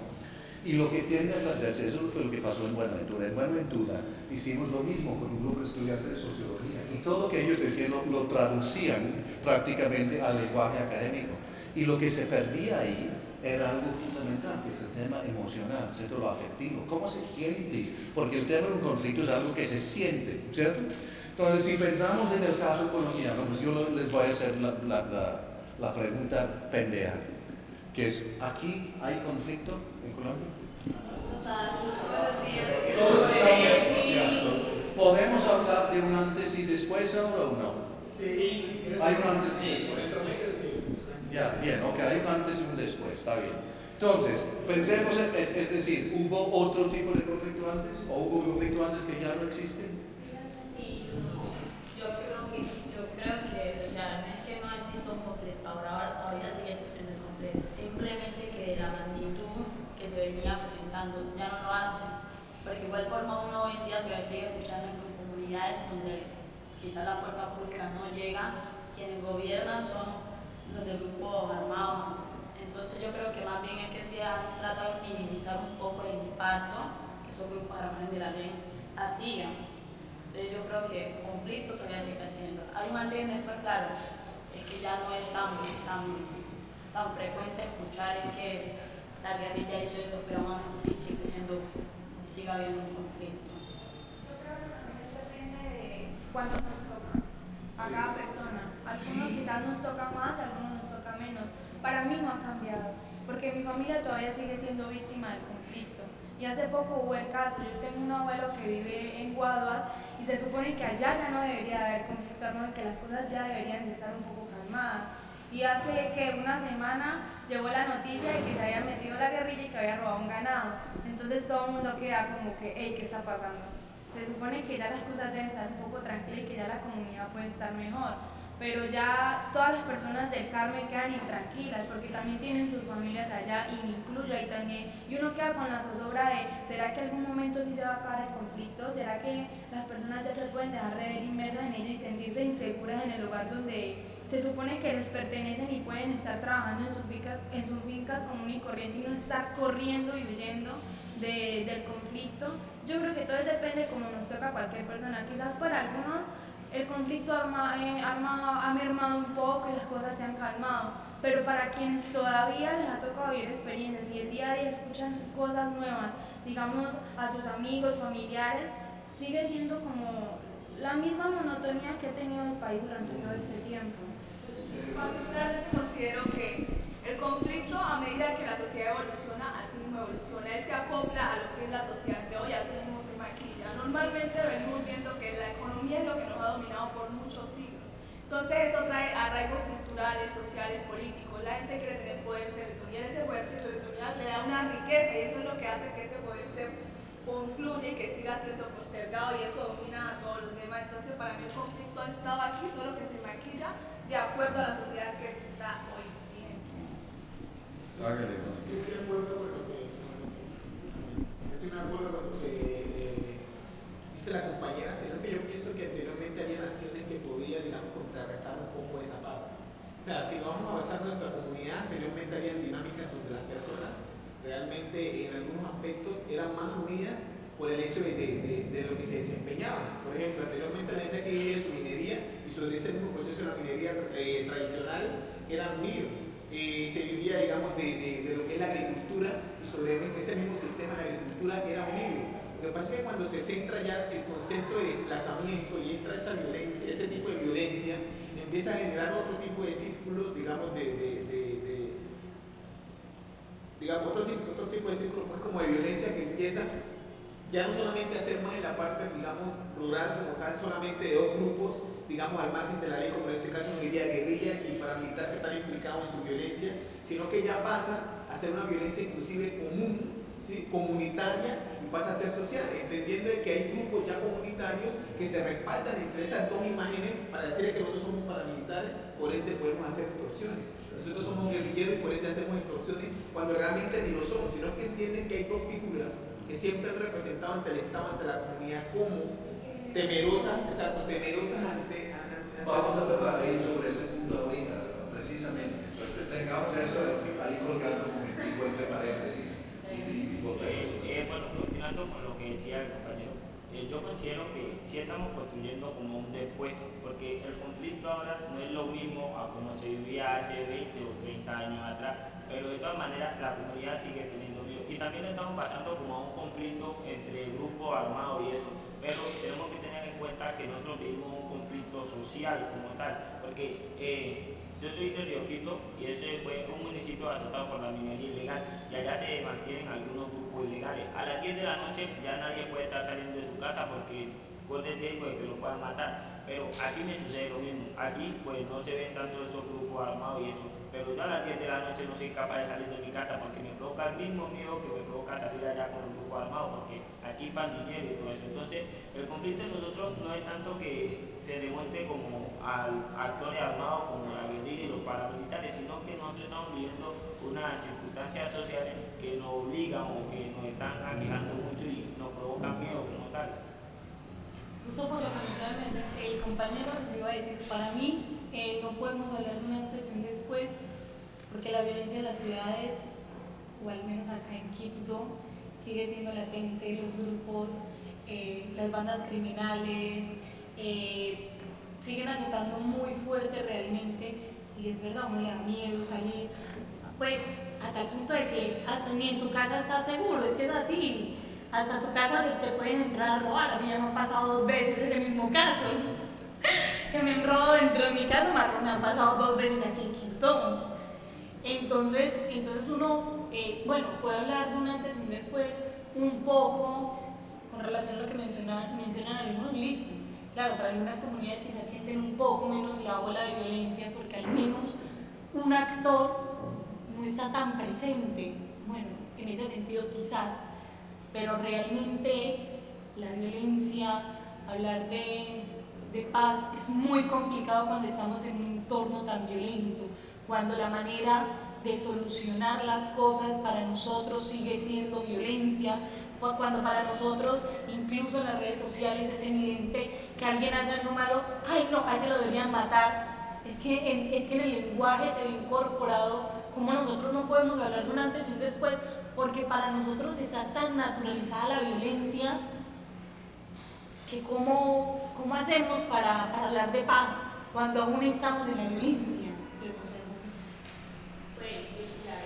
Y lo que tiende a aprenderse, eso fue lo que pasó en Buenaventura. En Buenaventura hicimos lo mismo con un grupo de estudiantes de sociología. Y todo lo que ellos decían lo traducían prácticamente al lenguaje académico. Y lo que se perdía ahí era algo fundamental, que es el tema emocional, ¿cierto? Lo afectivo. ¿Cómo se siente? Porque el tema de un conflicto es algo que se siente, ¿cierto? Entonces, si pensamos en el caso colombiano, pues yo les voy a hacer la pregunta pendeja, que es, ¿aquí hay conflicto en Colombia? Todos estamos. ¿Podemos hablar de un antes y después ahora o no? Sí. Hay un antes y después. Ya, bien, ok, hay un antes y un después, está bien. Entonces, pensemos, es decir, ¿hubo otro tipo de conflicto antes? ¿O hubo conflicto antes que ya no existe? Sí, yo creo que ya no es que no exista un conflicto, ahora todavía sigue existiendo el conflicto, simplemente que la magnitud que se venía presentando ya no lo hace, porque igual forma uno hoy en día que sigue escuchando en comunidades donde quizás la fuerza pública no llega, quienes gobiernan son los de grupos armados. Entonces yo creo que más bien es que se ha tratado de minimizar un poco el impacto que esos grupos armados de la ley hacían. Entonces yo creo que el conflicto todavía sigue siendo. Hay un ambiente después, claro, es que ya no es tan frecuente escuchar en que la guerrilla hizo esto, pero aún así sigue habiendo un conflicto. Yo creo que también depende de cuánto nos toca a cada persona. Algunos quizás nos toca más, algunos nos toca menos. Para mí no ha cambiado, porque mi familia todavía sigue siendo víctima del conflicto. Y hace poco hubo el caso, yo tengo un abuelo que vive en Guaduas y se supone que allá ya no debería haber conflicto armado, que las cosas ya deberían de estar un poco calmadas. Y hace que una semana llegó la noticia de que se había metido la guerrilla y que había robado un ganado. Entonces todo el mundo queda como que, hey, ¿qué está pasando? Se supone que ya las cosas deben estar un poco tranquilas y que ya la comunidad puede estar mejor. Pero ya todas las personas del Carmen quedan intranquilas porque también tienen sus familias allá y me incluyo ahí también. Y uno queda con la zozobra de, ¿será que algún momento sí se va a acabar el conflicto? ¿Será que las personas ya se pueden dejar de ver inmersas en ello y sentirse inseguras en el lugar donde se supone que les pertenecen y pueden estar trabajando en sus fincas común y corriente y no estar corriendo y huyendo del conflicto? Yo creo que todo depende como nos toca a cualquier persona. Quizás para algunos el conflicto ha mermado un poco y las cosas se han calmado, pero para quienes todavía les ha tocado vivir experiencias y el día a día escuchan cosas nuevas, digamos a sus amigos, familiares, sigue siendo como la misma monotonía que ha tenido el país durante todo este tiempo. Considero que el conflicto, a medida que la sociedad evoluciona, así mismo evoluciona, él se acopla a lo que es la sociedad de hoy, así mismo se maquilla. Normalmente venimos viendo que la economía es lo que nos ha dominado por muchos siglos. Entonces eso trae arraigos culturales, sociales, políticos. La gente quiere tener poder territorial, ese poder territorial le da una riqueza y eso es lo que hace que ese poder se concluya y que siga siendo postergado y eso domina a todos los demás. Entonces para mí el conflicto ha estado aquí, solo que se maquilla de acuerdo a la sociedad que está hoy. Estoy de acuerdo con lo que dice la compañera, sino que yo pienso que anteriormente había naciones que podían, digamos, contrarrestar un poco esa parte. O sea, si vamos avanzando en nuestra comunidad, anteriormente había dinámicas donde las personas realmente en algunos aspectos eran más unidas por el hecho de lo que se desempeñaban. Por ejemplo, anteriormente la gente que vivía de su minería y sobre ese mismo proceso de la minería tradicional eran unidos. Se vivía, digamos, de lo que es la agricultura y sobre ese mismo sistema de agricultura era unido. Lo que pasa es que cuando se centra ya el concepto de desplazamiento y entra esa violencia, ese tipo de violencia, empieza a generar otro tipo de círculos, digamos, digamos, otro tipo de círculo pues, como de violencia que empieza ya no solamente a ser más en la parte, digamos, rural como tal, solamente de dos grupos, digamos, al margen de la ley, como en este caso uno diría guerrilla y paramilitar que están implicados en su violencia, sino que ya pasa a ser una violencia inclusive común, ¿sí? Comunitaria, y pasa a ser social, entendiendo que hay grupos ya comunitarios que se respaldan entre esas dos imágenes para decir que nosotros somos paramilitares, por ende podemos hacer extorsiones. Nosotros somos guerrilleros y por ende hacemos extorsiones cuando realmente ni lo somos, sino que entienden que hay dos figuras que siempre han representado ante el Estado, ante la comunidad como temerosas, exacto, temerosas ante vamos a hablar sobre ese punto ahorita, precisamente. Entonces tengamos eso ahí colgando un momentico entre paréntesis y volvemos. Bueno, continuando con lo que decía el compañero, yo considero que sí estamos construyendo como un después, porque el conflicto ahora no es lo mismo a como se vivía hace 20 o 30 años atrás, pero de todas maneras la comunidad sigue teniendo miedo. Y también estamos pasando como a un conflicto entre grupos armados y eso, pero tenemos que tener en cuenta que nosotros vivimos un conflicto social como tal, porque yo soy de Río Quito y ese fue un municipio azotado por la minería ilegal y allá se mantienen algunos grupos ilegales. A las 10 de la noche ya nadie puede estar saliendo de su casa porque corre el riesgo de que lo puedan matar. Pero aquí me sucede lo mismo. Aquí pues no se ven tanto esos grupos armados y eso. Pero yo a las 10 de la noche no soy capaz de salir de mi casa porque me provoca el mismo miedo que me provoca salir allá con un grupo armado, porque aquí pandillero y todo eso. Entonces el conflicto de nosotros no es tanto que se remonte como al actores armados como la guerrilla y los paramilitares, sino que nosotros estamos viviendo unas circunstancias sociales que nos obligan o que nos están aquejando mucho y nos provocan miedo como tal. Justo por lo que el compañero le iba a decir, para mí no podemos hablar de un antes y un después, porque la violencia en las ciudades, o al menos acá en Quito, sigue siendo latente. Los grupos, las bandas criminales, siguen azotando muy fuerte realmente, y es verdad, uno le da miedo salir, pues hasta el punto de que hasta ni en tu casa estás seguro, es que es así. Hasta tu casa te pueden entrar a robar. A mí ya me han pasado 2 veces el mismo caso. Que me han robado dentro de mi casa, me han pasado 2 veces aquí en Quito. Entonces uno, bueno, puede hablar de un antes y un después, un poco con relación a lo que mencionan algunos listos. Claro, para algunas comunidades quizás sienten un poco menos la ola de violencia porque al menos un actor no está tan presente. Bueno, en ese sentido quizás. Pero realmente la violencia, hablar de paz es muy complicado cuando estamos en un entorno tan violento, cuando la manera de solucionar las cosas para nosotros sigue siendo violencia, cuando para nosotros, incluso en las redes sociales, es evidente que alguien hace algo malo, ¡ay no, a ese lo deberían matar! Es que en el lenguaje se ve incorporado como nosotros no podemos hablar de un antes y un después, porque para nosotros está tan naturalizada la violencia que ¿cómo hacemos para hablar de paz cuando aún estamos en la violencia? Pues,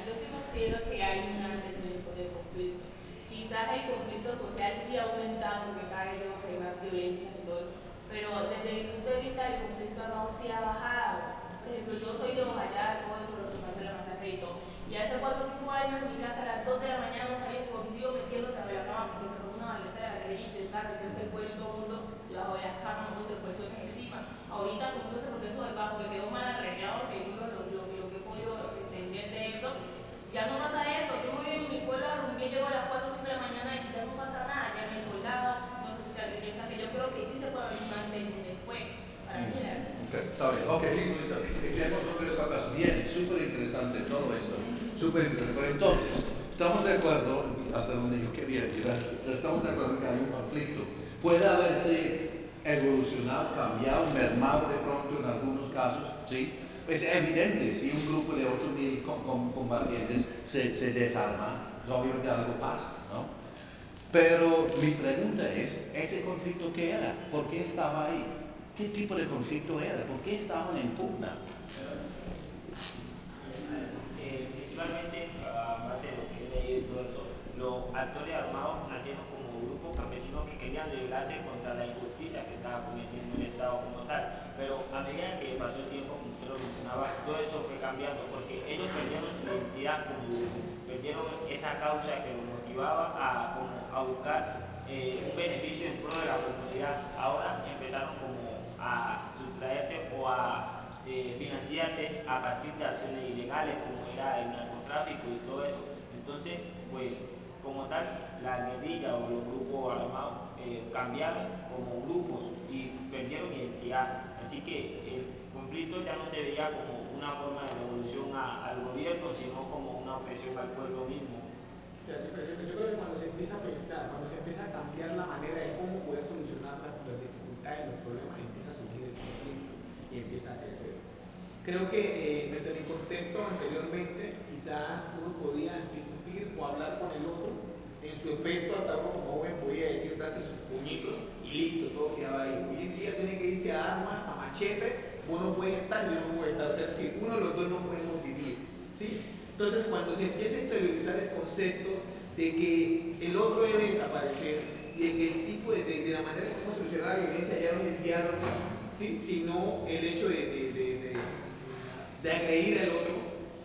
yo sí considero que hay un antes del conflicto. Quizás el conflicto social sí ha aumentado porque cada vez vemos que hay más violencia y todo eso, pero desde mi punto de vista el conflicto armado sí ha bajado. Por ejemplo, yo soy de Bojayá, todo eso, lo que pasó en la masacre y todo. Y hace 4 o 5 años en mi casa a las 2 de la mañana no salía escondido metiéndose a la cama porque se robó una balacera de la guerrilla intentando meterse el pueblo y todo el mundo debajo de las camas, no del puesto encima. Ahorita con todo ese proceso de paz que quedó mal arreglado, según lo que he podido entender de eso, ya no pasa eso. Yo me voy en mi pueblo a Rumbí, llego a las 4 o 5 de la mañana y ya no pasa nada, ya no hay soldados, no se escucha la iglesia, que yo creo que sí se puede abrir un antes y un después. Para mí, Está bien, ok, listo. Echemos otras cosas. Bien, súper interesante todo esto. Súper interesante. Pero entonces, estamos de acuerdo, hasta donde yo quería llegar, estamos de acuerdo que hay un conflicto. Puede haberse evolucionado, cambiado, mermado de pronto en algunos casos, ¿sí? Es evidente, si un grupo de 8.000 combatientes se desarma, pues obviamente algo pasa, ¿no? Pero mi pregunta es, ¿ese conflicto qué era? ¿Por qué estaba ahí? ¿Qué tipo de conflicto era? ¿Por qué estaban en pugna? Principalmente, a base de lo que he leído y todo eso, los actores armados nacieron como grupos campesinos que querían rebelarse contra la injusticia que estaba cometiendo el Estado como tal. Pero a medida que pasó el tiempo, como usted lo lo mencionaba, todo eso fue cambiando porque ellos perdieron su identidad como grupo, perdieron esa causa que los motivaba a buscar un beneficio en pro de la comunidad. Ahora empezaron como a sustraerse o a financiarse a partir de acciones ilegales como era el narcotráfico y todo eso. Entonces, pues como tal, la guerrilla o los grupos armados cambiaron como grupos y perdieron identidad. Así que el conflicto ya no se veía como una forma de revolución al gobierno, sino como una opresión al pueblo mismo. Yo creo que cuando se empieza a pensar, cuando se empieza a cambiar la manera de cómo poder solucionar las dificultades, los problemas, empieza a surgir el conflicto y empieza a crecer. Creo que desde mi contexto anteriormente, quizás uno podía discutir o hablar con el otro. En su efecto, hasta uno como joven podía decir, darse sus puñitos y listo, todo quedaba ahí. Hoy en día tiene que irse a armas, a machete, vos no puedes estar, yo no puedo estar. O sea, si uno de los dos no podemos vivir, ¿sí? Entonces, cuando se empieza a interiorizar el concepto de que el otro debe desaparecer y de que el tipo de la manera en cómo solucionar la violencia ya no es el diálogo, ¿sí? Sino el hecho de agredir al otro,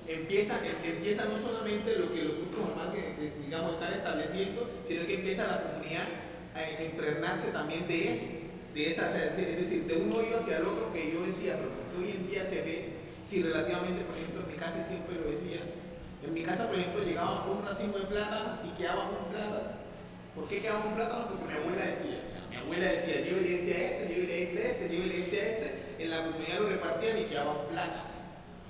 empieza no solamente lo que los grupos armados digamos están estableciendo, sino que empieza la comunidad a impregnarse también de eso, es decir, de un odio hacia el otro que yo decía, pero que hoy en día se ve, si relativamente, por ejemplo, en mi casa siempre lo decía, en mi casa, por ejemplo, llegaba un racimo de plátano y quedaba un plátano. ¿Por qué quedaba un plátano? Porque mi abuela decía, llévele este a este, llévele este a este, llévele este a este, en la comunidad lo repartían y quedaba un plátano.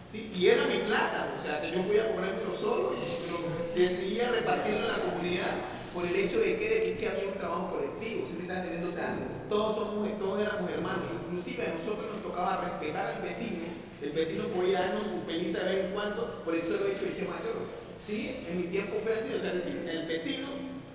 ¿Sí? Y era mi plátano, o sea, que yo podía comérmelo solo y decidía repartirlo en la comunidad por el hecho de que había un trabajo colectivo, ¿sí me están entendiendo? O sea, todos éramos hermanos, inclusive a nosotros nos tocaba respetar al vecino. El vecino podía darnos su pelita de vez en cuando por el solo hecho de ser mayor. Sí, en mi tiempo fue así, o sea, es decir, el vecino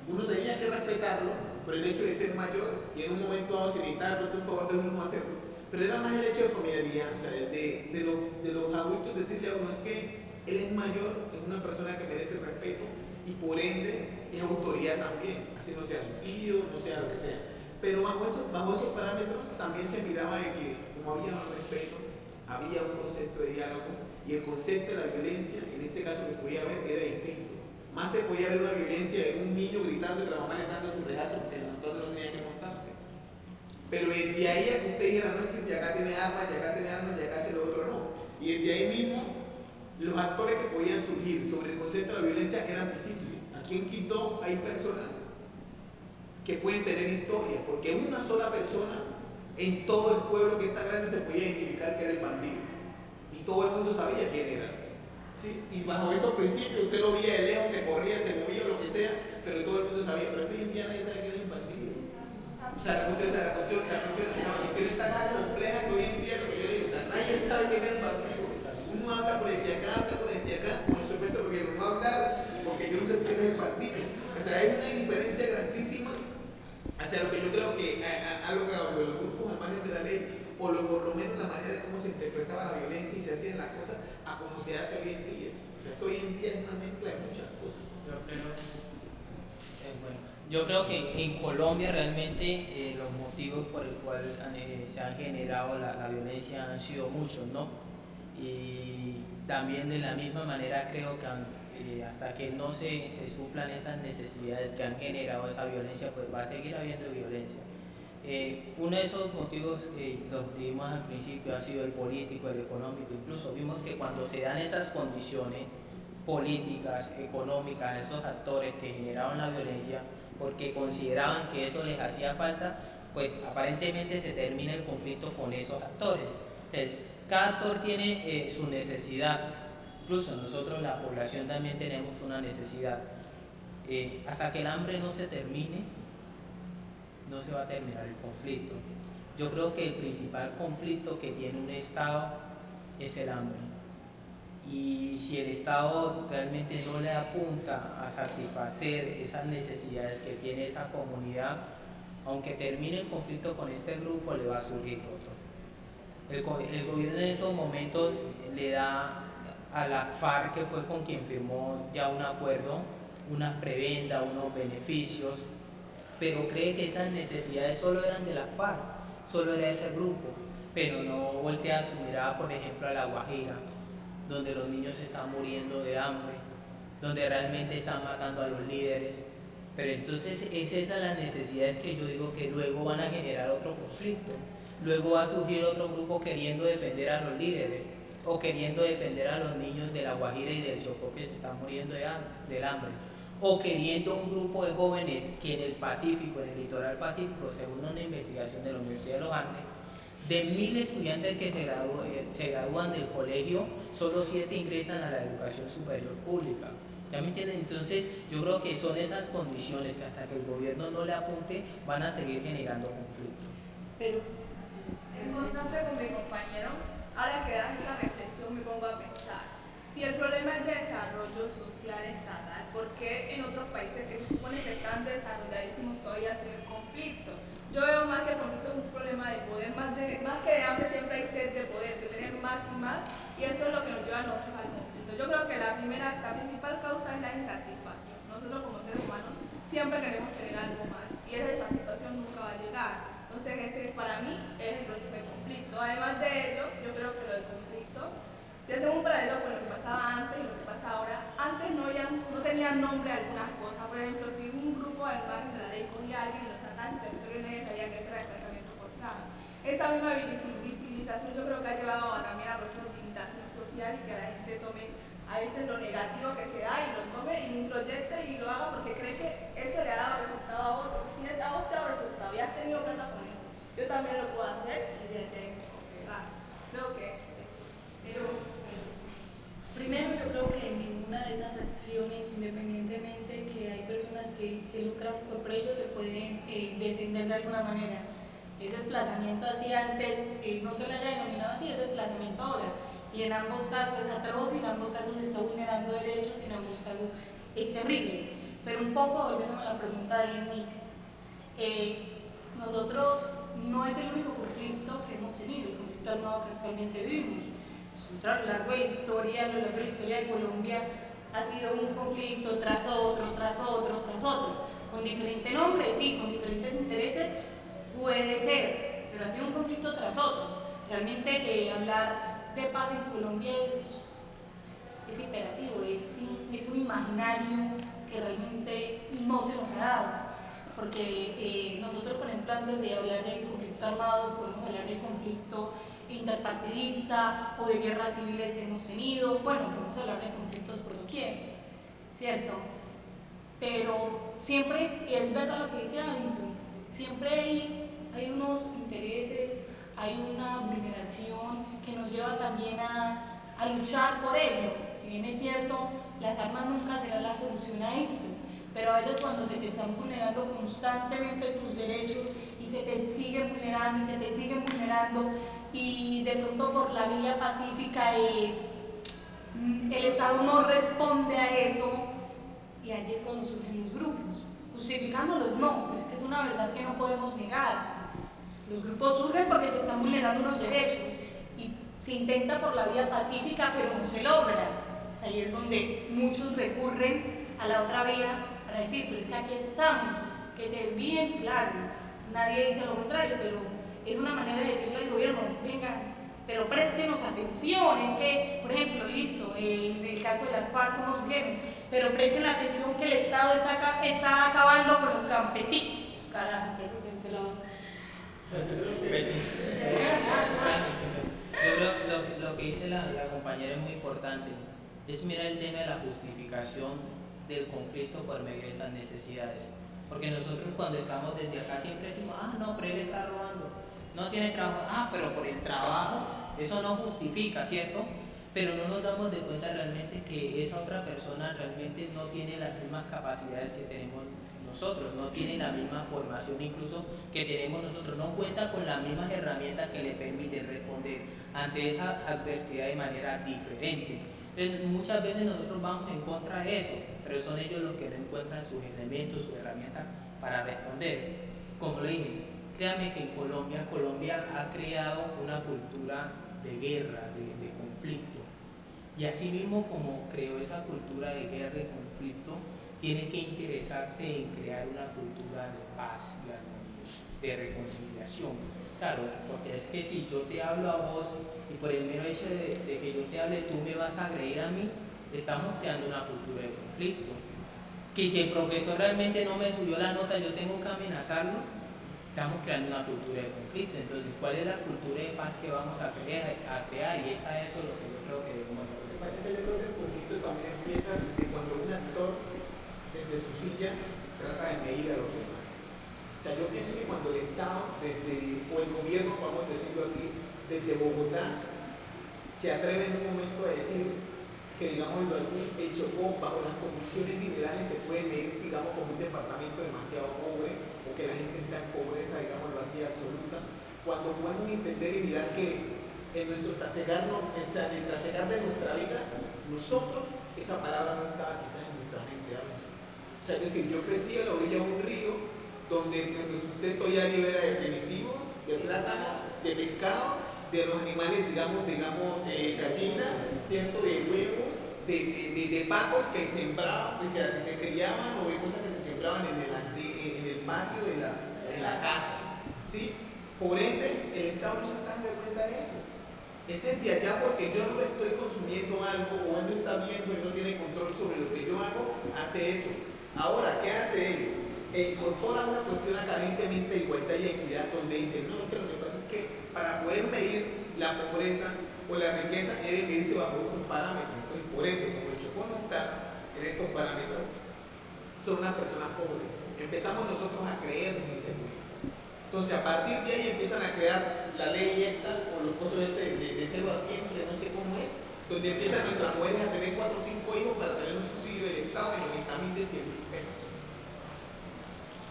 uno tenía que respetarlo por el hecho de ser mayor y en un momento dado si necesitaba un favor de uno hacerlo. Pero era más el hecho de familiaridad, o sea, de los adultos decirle a uno es que él es mayor, es una persona que merece respeto y por ende es autoridad también, así no sea su tío, no sea lo que sea. Pero bajo esos parámetros también se miraba de que como había más respeto, había un concepto de diálogo y el concepto de la violencia, en este caso que podía haber, era distinto. Más se podía ver una violencia de un niño gritando que la mamá le dando su regazo donde no tenía que montarse. Pero de ahí a que usted dijera, no es que acá tiene armas, y acá hace lo otro, no. Y desde ahí mismo, los actores que podían surgir sobre el concepto de la violencia eran visibles. Aquí en Quito hay personas que pueden tener historia, porque una sola persona en todo el pueblo que está grande se podía identificar que era el bandido. Y todo el mundo sabía quién era. ¿Sí? Y bajo esos principios usted lo veía de lejos, se corría, se movía, lo que sea, pero todo el mundo sabía. Pero hoy en día nadie sabe quién es el bandido. O sea, la cuestión está tan compleja que hoy en día lo que yo digo, o sea, nadie sabe quién es el bandido. Uno habla por el de acá, habla con el de acá, con el sujeto porque no habla, porque yo no sé si es el bandido. O sea, hay una diferencia grandísima hacia lo que yo creo que ha logrado los grupos al margen de la ley, o por lo menos la manera de cómo se interpretaba la violencia y se hacían las cosas a cómo se hace hoy en día. O sea, esto hoy en día es una mezcla de muchas cosas. Yo creo que en Colombia realmente los motivos por el cual se han generado la violencia han sido muchos, ¿no? Y también de la misma manera creo que hasta que no se suplan esas necesidades que han generado esa violencia, pues va a seguir habiendo violencia. Uno de esos motivos, los vimos al principio, ha sido el político, el económico. Incluso vimos que cuando se dan esas condiciones políticas, económicas, esos actores que generaron la violencia, porque consideraban que eso les hacía falta, pues aparentemente se termina el conflicto con esos actores. Entonces, cada actor tiene su necesidad, incluso nosotros la población también tenemos una necesidad. Hasta que el hambre no se termine, no se va a terminar el conflicto. Yo creo que el principal conflicto que tiene un Estado es el hambre. Y si el Estado realmente no le apunta a satisfacer esas necesidades que tiene esa comunidad, aunque termine el conflicto con este grupo, le va a surgir otro. El gobierno en esos momentos le da a la FARC, que fue con quien firmó ya un acuerdo, una prebenda, unos beneficios, pero cree que esas necesidades solo eran de la FARC, solo era ese grupo. pero no voltea su mirada, por ejemplo, a La Guajira, donde los niños están muriendo de hambre, donde realmente están matando a los líderes. Pero entonces es esas las necesidades que yo digo que luego van a generar otro conflicto. Luego va a surgir otro grupo queriendo defender a los líderes o queriendo defender a los niños de La Guajira y del Chocó que se están muriendo del hambre. O queriendo un grupo de jóvenes que en el Pacífico, en el litoral pacífico, según una investigación de la Universidad de los Andes, de 1000 estudiantes que se gradúan del colegio, solo 7 ingresan a la educación superior pública. ¿Ya me entienden? Entonces yo creo que son esas condiciones que hasta que el gobierno no le apunte van a seguir generando conflictos. Pero en contraste con mi compañero, ahora que das esa reflexión me pongo a pensar, si el problema es de desarrollo social estatal, ¿por qué en otros países que se supone que están desarrolladísimos todavía se ve conflicto? Yo veo más que el conflicto es un problema de poder, más que de hambre siempre hay sed de poder, de tener más y más, y eso es lo que nos lleva a nosotros al conflicto. Yo creo que la principal causa es la insatisfacción. Nosotros como seres humanos siempre queremos tener algo más, y esa insatisfacción nunca va a llegar. Entonces para mí es el proceso de conflicto. Además de ello, yo creo que lo del conflicto, si hacemos un paralelo con lo que pasaba antes y lo que pasa ahora, antes no tenían nombre algunas cosas. Por ejemplo, si un grupo al margen de la ley cogía a alguien y lo sacaba en territorio, nadie sabía que eso era desplazamiento forzado. Esa misma visibilización yo creo que ha llevado a también a procesos de imitación social y que la gente tome a veces lo negativo que se da y lo tome y lo introyecte y lo haga porque cree que eso le ha dado resultado a otro. Si a vos te ha dado resultado y has tenido plata con eso, yo también lo puedo hacer y ya tengo que congregar. Creo que eso. Pero primero, yo creo que ninguna de esas acciones, independientemente que hay personas que se lucran por ello, se pueden defender de alguna manera. El desplazamiento así antes, no se le haya denominado así, es desplazamiento ahora. Y en ambos casos es atroz, y en ambos casos se está vulnerando derechos, y en ambos casos es terrible. Pero un poco, volviéndome a la pregunta de Jenny, nosotros no es el único conflicto que hemos tenido, el conflicto armado que actualmente vivimos. A lo largo de la historia, de Colombia, ha sido un conflicto tras otro, tras otro, tras otro, con diferente nombre, sí, con diferentes intereses, puede ser, pero ha sido un conflicto tras otro. Realmente hablar de paz en Colombia es imperativo, es un imaginario que realmente no se nos ha dado, porque nosotros, por ejemplo, antes de hablar del conflicto armado, podemos hablar del conflicto interpartidista o de guerras civiles que hemos tenido, bueno, podemos hablar de conflictos por doquier, ¿cierto? Pero siempre, y es verdad lo que dice Alison, siempre hay unos intereses, hay una vulneración que nos lleva también a luchar por ello. Si bien es cierto, las armas nunca serán la solución a esto, pero a veces cuando se te están vulnerando constantemente tus derechos y se te siguen vulnerando y se te siguen vulnerando, y de pronto por la vía pacífica el Estado no responde a eso, y ahí es cuando surgen los grupos, justificándolos no, pero es que es una verdad que no podemos negar. Los grupos surgen porque se están vulnerando los derechos y se intenta por la vía pacífica, pero no se logra. Pues ahí es donde muchos recurren a la otra vía para decir, pero es que aquí estamos, que se desvíen, claro, nadie dice lo contrario, pero es una manera de decirle al gobierno, venga, pero préstenos atención. Es que, por ejemplo, listo, en el caso de las FARC, ¿cómo surgieron? Pero presten la atención que el Estado está acabando con los campesinos. Carajo, presidente Lo que dice la compañera es muy importante, es mirar el tema de la justificación del conflicto por medio de esas necesidades, porque nosotros cuando estamos desde acá siempre decimos, no, pero él está robando, no tiene trabajo, pero por el trabajo, eso no justifica, ¿cierto? Pero no nos damos de cuenta realmente que esa otra persona realmente no tiene las mismas capacidades que tenemos nosotros, no tiene la misma formación incluso que tenemos nosotros, no cuenta con las mismas herramientas que le permiten responder ante esa adversidad de manera diferente. Entonces, muchas veces nosotros vamos en contra de eso, pero son ellos los que no encuentran sus elementos, sus herramientas para responder. Como le dije, créanme que en Colombia ha creado una cultura de guerra, de conflicto, y así mismo como creó esa cultura de guerra y conflicto, tiene que interesarse en crear una cultura de paz y armonía. de reconciliación. Claro, porque es que si yo te hablo a vos y por el mero hecho de que yo te hable tú me vas a agredir a mí, estamos creando una cultura de conflicto. Que si el profesor realmente no me subió la nota, yo tengo que amenazarlo, estamos creando una cultura de conflicto. Entonces, ¿cuál es la cultura de paz que vamos a crear? Y es a eso lo que yo creo que debemos hacer. Lo que pasa es que yo creo que el conflicto también empieza desde cuando un actor, desde su silla, trata de medir a los demás. O sea, yo pienso que cuando el Estado, o el gobierno, vamos a decirlo aquí, desde Bogotá, se atreve en un momento a decir que, digámoslo así, el Chocó, bajo las condiciones liberales, se puede medir, digamos, como un departamento demasiado pobre, o que la gente está en pobreza, digámoslo así, absoluta, cuando podemos entender y mirar que en nuestro trasegar, en el trasegar de nuestra vida, nosotros, esa palabra no estaba quizás en nuestra mente. O sea, es decir, yo crecí a la orilla de un río donde nuestro sustento diario era de primitivo, de plátano, de pescado, de los animales, digamos, gallinas, ¿cierto? De huevos, de patos que sembraban, que se criaban, o de cosas que se sembraban en el patio de la casa, ¿sí? Por ende, el Estado no se está dando cuenta de eso. Es desde allá porque yo no estoy consumiendo algo, o él no está viendo y no tiene control sobre lo que yo hago, hace eso. Ahora, ¿qué hace él? Incorpora una cuestión aparentemente de igualdad y equidad, donde dice, no, es que lo que pasa es que para poder medir la pobreza o la riqueza debe medirse bajo estos parámetros. Entonces, por ende, como el Chocó no está en estos parámetros, son unas personas pobres. Empezamos nosotros a creernos ese mundo. Entonces, a partir de ahí empiezan a crear la ley esta, o los cosas de 0 a 100, que no sé cómo es, donde empiezan nuestras mujeres a tener 4 o 5 hijos para tener un subsidio del Estado de 90.000 de 100.000 pesos.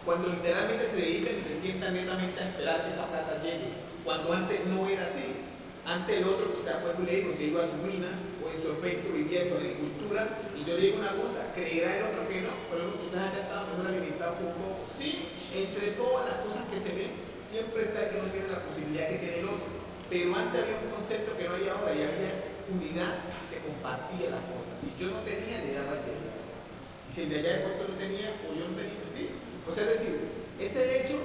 Cuando literalmente se dedican y se sientan netamente a esperar que esa plata llegue. Cuando antes no era así. Antes el otro, quizás cuando le digo, se iba a su mina o en su efecto vivía su agricultura, y yo le digo una cosa, creerá el otro que no, pero uno quizás haya estado mejor alimentado un poco. Sí, entre todas las cosas que se ven, siempre está el que no tiene la posibilidad que tiene el otro. Pero antes había un concepto que no hay ahora, y había unidad y se compartía las cosas. Si yo no tenía, le daba al de allá. Y si el de allá de Puerto no tenía, o yo no tenía, sí. O sea, es decir, es el hecho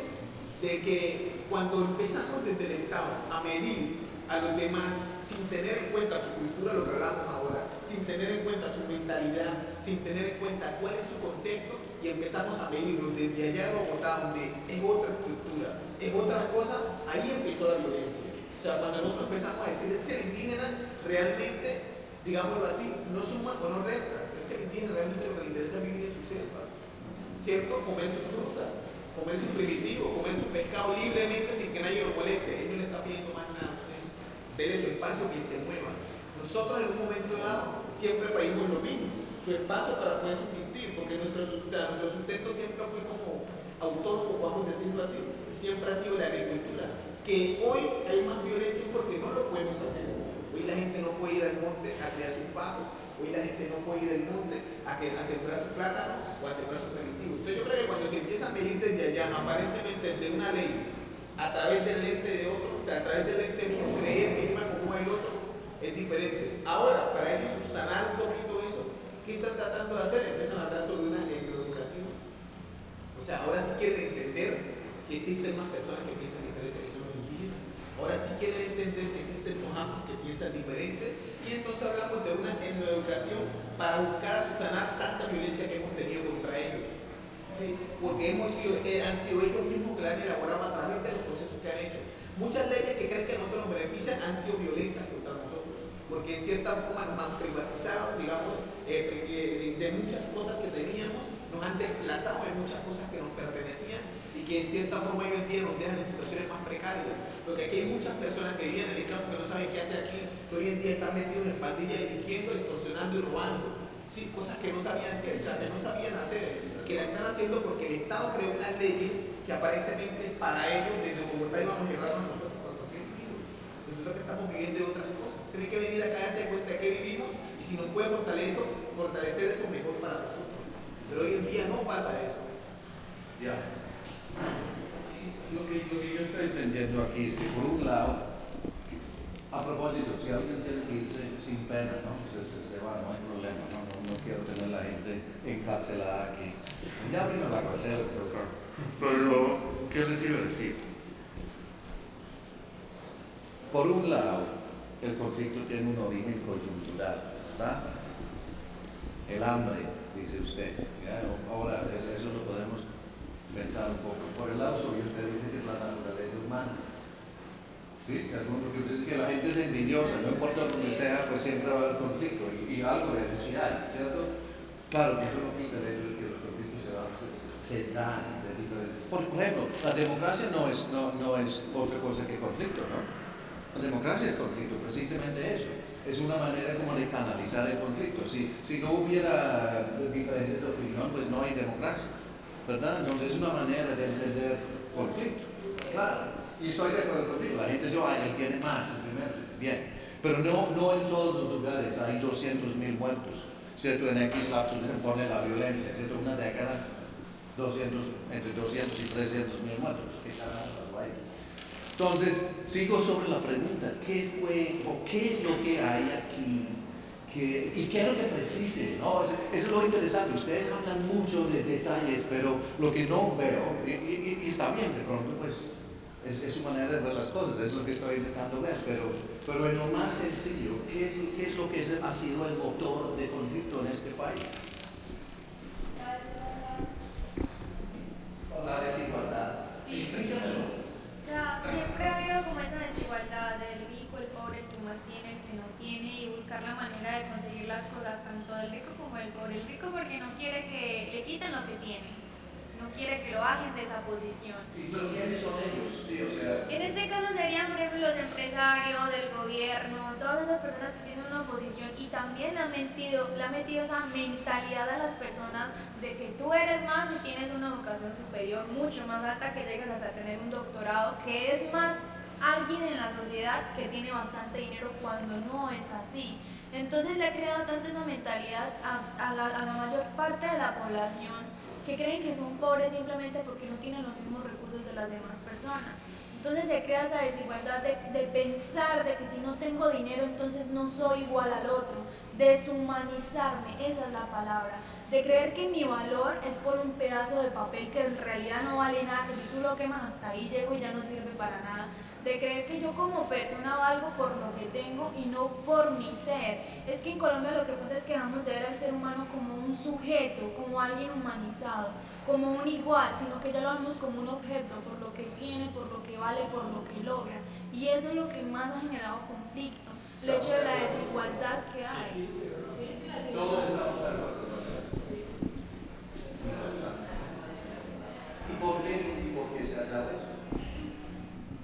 de que cuando empezamos desde el Estado a medir a los demás sin tener en cuenta su cultura, lo que hablamos ahora, sin tener en cuenta su mentalidad, sin tener en cuenta cuál es su contexto, y empezamos a medirlo desde allá de Bogotá, donde es otra estructura, es otra cosa, ahí empezó la violencia. O sea, cuando nosotros empezamos a decir, es que el indígena realmente, digámoslo así, no suma o no resta, es que el indígena realmente lo que le interesa es vivir en su selva, ¿cierto? Comer sus frutas, comer su primitivo, comer su pescado libremente sin que nadie lo moleste. Él no le está pidiendo más nada a usted. Dele su espacio, que se mueva. Nosotros en un momento dado siempre pedimos lo mismo, su espacio para poder subsistir, porque nuestro sustento siempre fue como autónomo, podemos decirlo así, siempre ha sido la agricultura. Que hoy hay más violencia porque no lo podemos hacer. Hoy la gente no puede ir al monte a criar sus pavos. Hoy la gente no puede ir al monte a sembrar su plátano o a sembrar su primitivo. Entonces yo creo que cuando se empieza a medir desde allá, aparentemente de una ley, a través del lente de otro, o sea, a través del lente mío, creer que es más como el otro, es diferente. Ahora, para ellos subsanar un poquito eso, ¿qué están tratando de hacer? Empiezan a hablar sobre una educación. O sea, ahora sí quieren entender que existen más personas que piensan diferente, que son los indígenas. Ahora sí quieren entender que existen los afros que piensan diferente. Y entonces hablamos de una educación para buscar subsanar tanta violencia que hemos tenido contra ellos. ¿Sí? Porque han sido ellos mismos que la han elaborado a través de los procesos que han hecho. Muchas leyes que creen que a nosotros nos benefician han sido violentas contra nosotros, porque en cierta forma nos han privatizado, digamos, de muchas cosas que teníamos, nos han desplazado de muchas cosas que nos pertenecían y que en cierta forma hoy en día nos dejan en situaciones más precarias. Porque aquí hay muchas personas que vivían en el campo que no saben qué hacer aquí, que hoy en día están metidos en pandillas delinquiendo, extorsionando y robando. Sí, cosas que no sabían que no sabían hacer, que la están haciendo porque el Estado creó unas leyes que aparentemente para ellos desde Bogotá íbamos a llevarnos nosotros 4.000 kilos. Resulta que estamos viviendo de otras cosas. Tienen que venir acá a darse cuenta de que vivimos y si nos puede fortalecer eso mejor para nosotros. Pero hoy en día no pasa eso. Ya. Lo que yo estoy entendiendo aquí es que por un lado, a propósito, si alguien tiene que irse sin pena, ¿no? Se va, no hay problema, no quiero tener a la gente encarcelada aquí. Ya vino la cárcel, pero ¿Qué les iba a decir? Por un lado, el conflicto tiene un origen coyuntural, ¿verdad? El hambre, dice usted. ¿Ya? Ahora, eso lo podemos pensar un poco. Por el lado suyo, usted dice que es la naturaleza humana. ¿Sí? Porque usted dice que la gente es envidiosa, no importa donde sea, pues siempre va a haber conflicto. Y algo de eso sí hay, ¿cierto? Claro que eso no quita el hecho de que los conflictos se dan de diferentes. Por ejemplo, la democracia no es otra cosa que conflicto, ¿no? La democracia es conflicto, precisamente eso. Es una manera como de canalizar el conflicto. Si no hubiera diferencias de opinión, pues no hay democracia, ¿verdad? Entonces es una manera de entender conflicto. Claro, y estoy de acuerdo contigo. La gente dice, él tiene más, el primero, bien. Pero no en todos los lugares hay 200.000 muertos, ¿cierto? En X lapso se pone la violencia, ¿cierto? Una década, entre 200 y 300.000 muertos. ¿Qué carajo hay? Entonces, sigo sobre la pregunta, ¿qué fue o qué es lo que hay aquí? ¿Y qué es lo que precise? ¿No? Eso es lo interesante. Ustedes hablan mucho de detalles, pero lo que no veo, y está bien, de pronto, pues, es su manera de ver las cosas, es lo que estoy intentando ver, pero en lo más sencillo, ¿qué es lo que ha sido el motor de conflicto en este país? La desigualdad. Sí. Explícamelo. O sea, siempre ha habido como esa desigualdad del rico, el pobre, el que más tiene, el que no tiene, y buscar la manera de conseguir las cosas, tanto del rico como del pobre. El rico porque no quiere que le quiten lo que tiene, no quiere que lo bajen de esa posición. ¿Pero quiénes son ellos? Sí, o sea... En este caso serían, por ejemplo, los empresarios, del gobierno, todas esas personas que tienen una posición, y también le ha metido esa mentalidad a las personas de que tú eres más si tienes una educación superior mucho más alta, que llegas hasta tener un doctorado, que es más alguien en la sociedad que tiene bastante dinero, cuando no es así. Entonces le ha creado tanto esa mentalidad a la mayor parte de la población, que creen que son pobres simplemente porque no tienen los mismos recursos de las demás personas. Entonces se crea esa desigualdad de pensar de que si no tengo dinero entonces no soy igual al otro, deshumanizarme, esa es la palabra, de creer que mi valor es por un pedazo de papel que en realidad no vale nada, que si tú lo quemas hasta ahí llego y ya no sirve para nada, de creer que yo como persona valgo por lo que tengo y no por mi ser. Es que en Colombia lo que pasa es que dejamos de ver al ser humano como un sujeto, como alguien humanizado, como un igual, sino que ya lo vemos como un objeto, por lo que tiene, por lo que vale, por lo que logra. Y eso es lo que más ha generado conflicto, el hecho de la desigualdad que hay. Todos estamos de acuerdo con eso. ¿Y por qué se ha dado eso?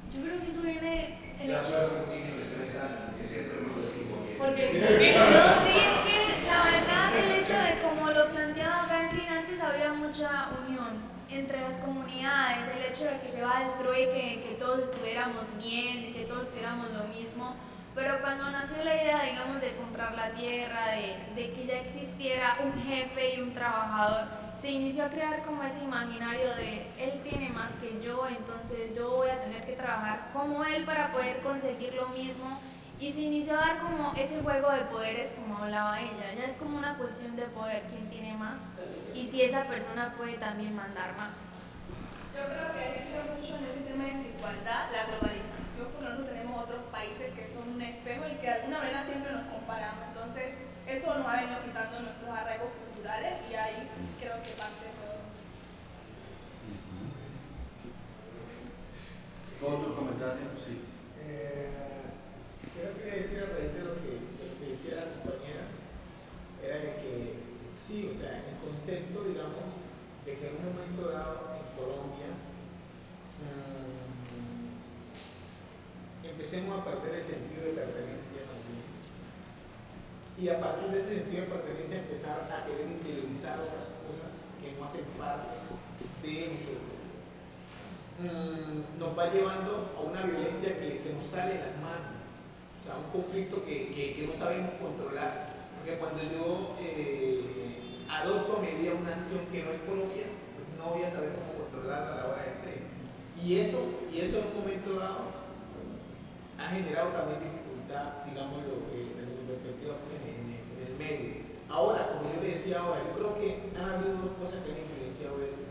Yo creo que eso viene... Ya soy un niño de 3 años, que siempre me lo digo bien. No, sí, es que la verdad el hecho de como lo planteaba Franklin, antes había mucha unión entre las comunidades, el hecho de que se va el trueque, que todos estuviéramos bien, que todos estuviéramos lo mismo, pero cuando nació la idea, digamos, de comprar la tierra, de que ya existiera un jefe y un trabajador, se inició a crear como ese imaginario de él tiene más que yo, entonces yo voy a tener que trabajar como él para poder conseguir lo mismo, y se inició a dar como ese juego de poderes como hablaba ella. Ya es como una cuestión de poder, quién tiene más y si esa persona puede también mandar más. Yo creo que ha sido mucho en ese tema de desigualdad, la globalización, porque nosotros tenemos otros países que son un espejo y que de alguna manera siempre nos comparamos, entonces eso nos ha venido quitando nuestros arraigos culturales, y ahí creo que parte de todo. ¿Con su comentario? Sí. Quiero decir a raíz de lo que decía la compañera, era de que sí, o sea, el concepto, digamos, de que en un momento dado en Colombia empecemos a perder el sentido de pertenencia también. Y a partir de ese sentido de pertenencia empezar a querer interiorizar otras cosas que no hacen parte de nosotros. Nos va llevando a una violencia que se nos sale de las manos, o sea, un conflicto que no sabemos controlar, porque cuando yo adopto a medida una acción que no es Colombia, pues no voy a saber cómo controlarla a la hora de entrega. Y eso en un momento dado ha generado también dificultad, digamos, en el medio. Ahora, como yo le decía ahora, yo creo que han habido dos cosas que han influenciado eso.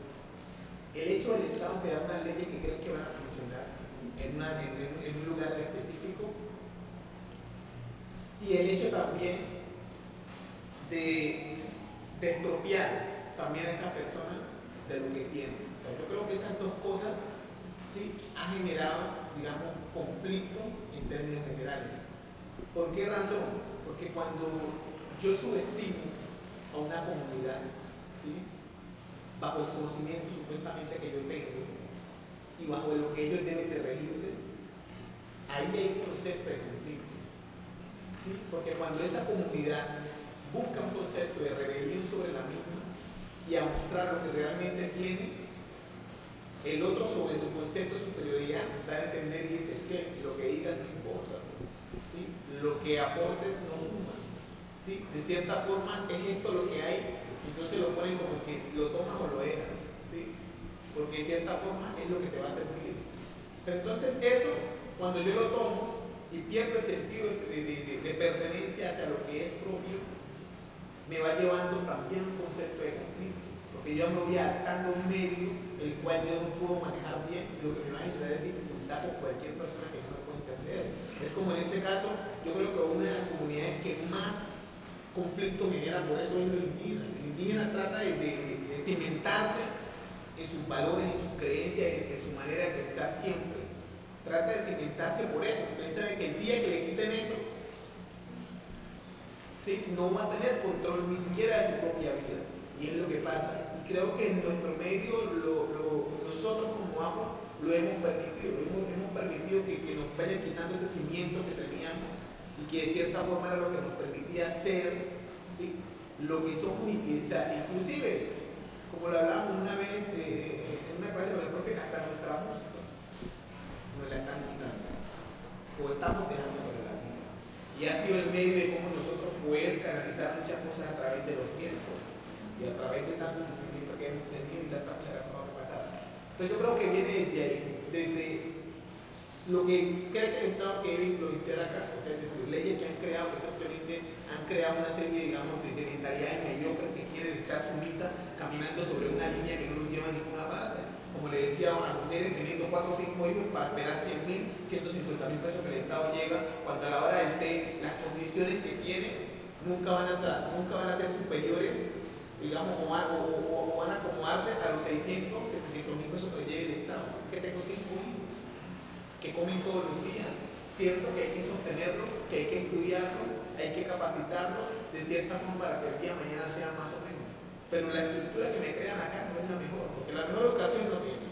el hecho del Estado crear unas leyes que creen que van a funcionar en un lugar específico, y el hecho también de expropiar también a esa persona de lo que tiene. O sea, yo creo que esas dos cosas sí han generado, digamos, conflicto en términos generales. ¿Por qué razón? Porque cuando yo subestimo a una comunidad, ¿sí?, bajo el conocimiento supuestamente que yo tengo y bajo lo que ellos deben de regirse, ahí hay un concepto de conflicto, ¿sí? Porque cuando esa comunidad busca un concepto de rebelión sobre la misma y a mostrar lo que realmente tiene, el otro sobre su concepto de superioridad da a entender y dice, es que lo que digas no importa, ¿sí?, lo que aportes no suma, ¿sí?, de cierta forma es esto lo que hay, entonces lo ponen como que lo tomas o lo dejas, ¿sí?, porque de cierta forma es lo que te va a servir. Pero entonces eso, cuando yo lo tomo y pierdo el sentido de pertenencia hacia lo que es propio, me va llevando también un concepto de conflicto, porque yo me voy adaptando a un medio el cual yo no puedo manejar bien y lo que me va a generar es dificultad con cualquier persona que no me cuente hacer. Es como en este caso, yo creo que una de las comunidades que más conflicto genera, por eso es lo indígena. El indígena trata de cimentarse en sus valores, en sus creencias, en su manera de pensar siempre. Trata de cimentarse por eso, piensa que el día que le quiten eso, ¿sí?, no va a tener control ni siquiera de su propia vida. Y es lo que pasa. Y creo que en nuestro medio, nosotros como afro, lo hemos permitido. Hemos permitido que nos vayan quitando ese cimiento que teníamos y que de cierta forma era lo que nos permitía ser, ¿sí?, lo que somos. O sea, inclusive, como lo hablábamos una vez en una clase con el profe, hasta nuestra música nos la están quitando. O estamos dejando de la vida. Y ha sido el medio de cómo nosotros poder canalizar muchas cosas a través de los tiempos y a través de tanto sufrimiento que hemos tenido y tantas cosas que acabamos de pasar. Entonces yo creo que viene desde ahí, desde lo que cree que el Estado que debe influenciar acá, o sea, es decir, leyes que han creado, que simplemente han creado una serie, digamos, de mentalidades mediocres que quieren estar sumisas, caminando sobre una línea que no los lleva a ninguna parte. Como le decía a las mujeres teniendo 4 o 5 hijos para esperar 100.000, 150.000 pesos que el Estado llega, cuando a la hora del té, las condiciones que tienen nunca van a ser superiores, digamos, o van a acomodarse a los 600, 700.000 pesos que lleve el Estado. Es que tengo 5 hijos que comen todos los días, cierto que hay que sostenerlos, que hay que estudiarlos, hay que capacitarlos de cierta forma para que el día de mañana sea más o menos. Pero la estructura que me crean acá no es la mejor, porque la mejor educación no tiene,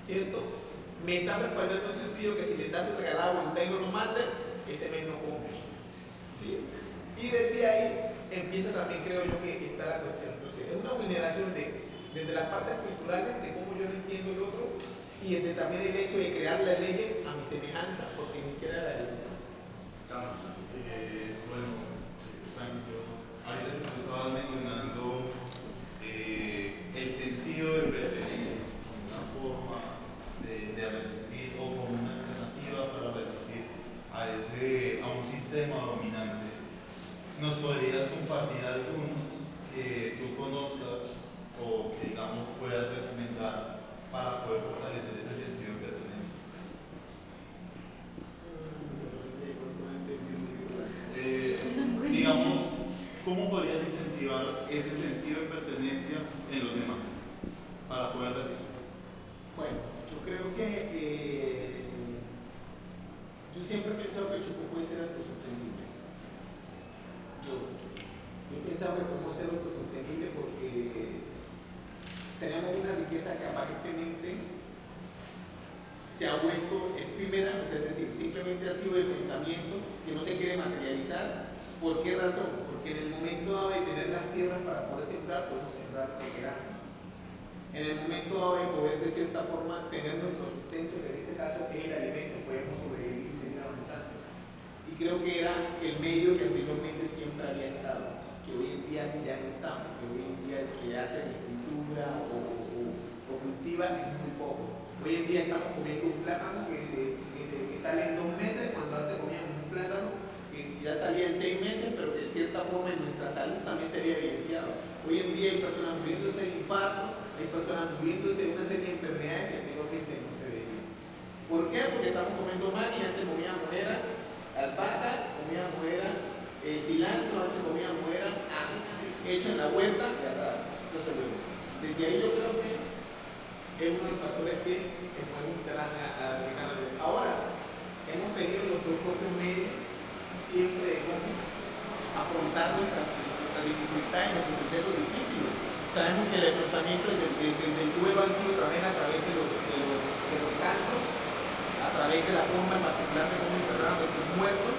¿cierto? Me están respaldando un subsidio que si le das un regalado o un no lo mande, ese mes no come, ¿sí? Y desde ahí empieza también, creo yo, que está la cuestión. Entonces, es una vulneración desde las partes culturales, de cómo yo no entiendo el otro, y desde también el hecho de crear las leyes a mi semejanza, porque ni siquiera la ley. Bueno, Frank, ahorita que tú estabas mencionando el sentido de pertenencia como una forma de resistir o como una alternativa para resistir a un sistema dominante. ¿Nos podrías compartir alguno que tú conozcas o que, digamos, puedas recomendar para poder fortalecer ese sentido de pertenencia? Digamos, ¿cómo podrías incentivar ese sentido de pertenencia en los demás para poder resistir? Bueno, yo creo que yo siempre he pensado que el Chocó puede ser autosostenible. Yo he pensado que podemos ser autosostenible porque tenemos una riqueza que aparentemente se ha vuelto efímera, o sea, es decir, simplemente ha sido de pensamiento que no se quiere materializar. ¿Por qué razón? Porque en el momento dado de tener las tierras para poder sembrar, podemos sembrar lo que queramos. En el momento dado de poder, de cierta forma, tener nuestro sustento, que en este caso es el alimento, podemos sobrevivir y seguir avanzando. Y creo que era el medio que anteriormente siempre había estado, que hoy en día ya no está, porque hoy en día el que hace agricultura o cultiva es muy poco. Hoy en día estamos comiendo un plátano que sale en 2 meses, cuando antes comíamos un plátano que ya salía en 6 meses, pero que de cierta forma en nuestra salud también sería evidenciado. Hoy en día hay personas muriéndose de infartos, hay personas muriéndose de una serie de enfermedades que anteriormente no se veían. ¿Por qué? Porque estamos comiendo mal y antes comíamos albahaca, comíamos cilantro, antes comíamos ajo, hecho en la huerta de atrás. Entonces, bueno, desde ahí yo creo que es uno de los factores que podemos invitar a manejar. Ahora, hemos tenido nuestros propios medios siempre afrontar nuestras dificultades, nuestros procesos difíciles. Sabemos que el enfrentamiento del duelo ha sido también a través de los cantos, a través de la forma en particular de cómo enterrar a nuestros muertos,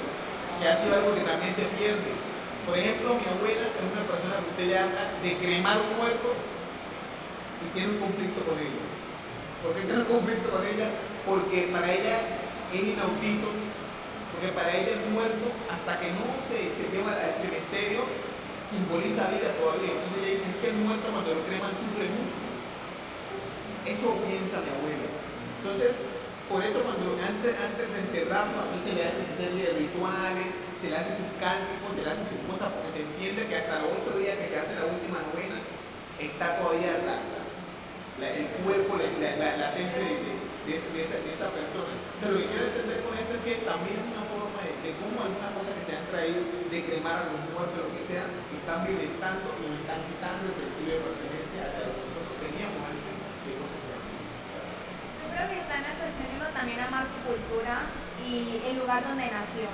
que ha sido algo que también se pierde. Por ejemplo, mi abuela es una persona que usted le habla de cremar un muerto y tiene un conflicto con ella. ¿Por qué tiene un conflicto con ella? Porque para ella es inaudito, porque para ella el muerto, hasta que no se lleva al cementerio, simboliza vida todavía. Entonces ella dice que el muerto cuando lo creman sufre mucho. Eso piensa mi abuela. Entonces, por eso cuando antes de enterrarlo, a mí se le hace su serie de rituales, se le hace sus cánticos, se le hace sus cosas, porque se entiende que hasta los 8 días que se hace la última novena, está todavía el cuerpo latente de esa persona. Pero lo que quiero entender con esto es que también es una forma de cómo algunas cosas que se han traído de cremar a los muertos, lo que sea, están violentando y nos están quitando el sentido de pertenencia hacia lo que nosotros teníamos antes de cosas que hacían. Yo creo que está en la cuestión de uno también amar su cultura y el lugar donde nació.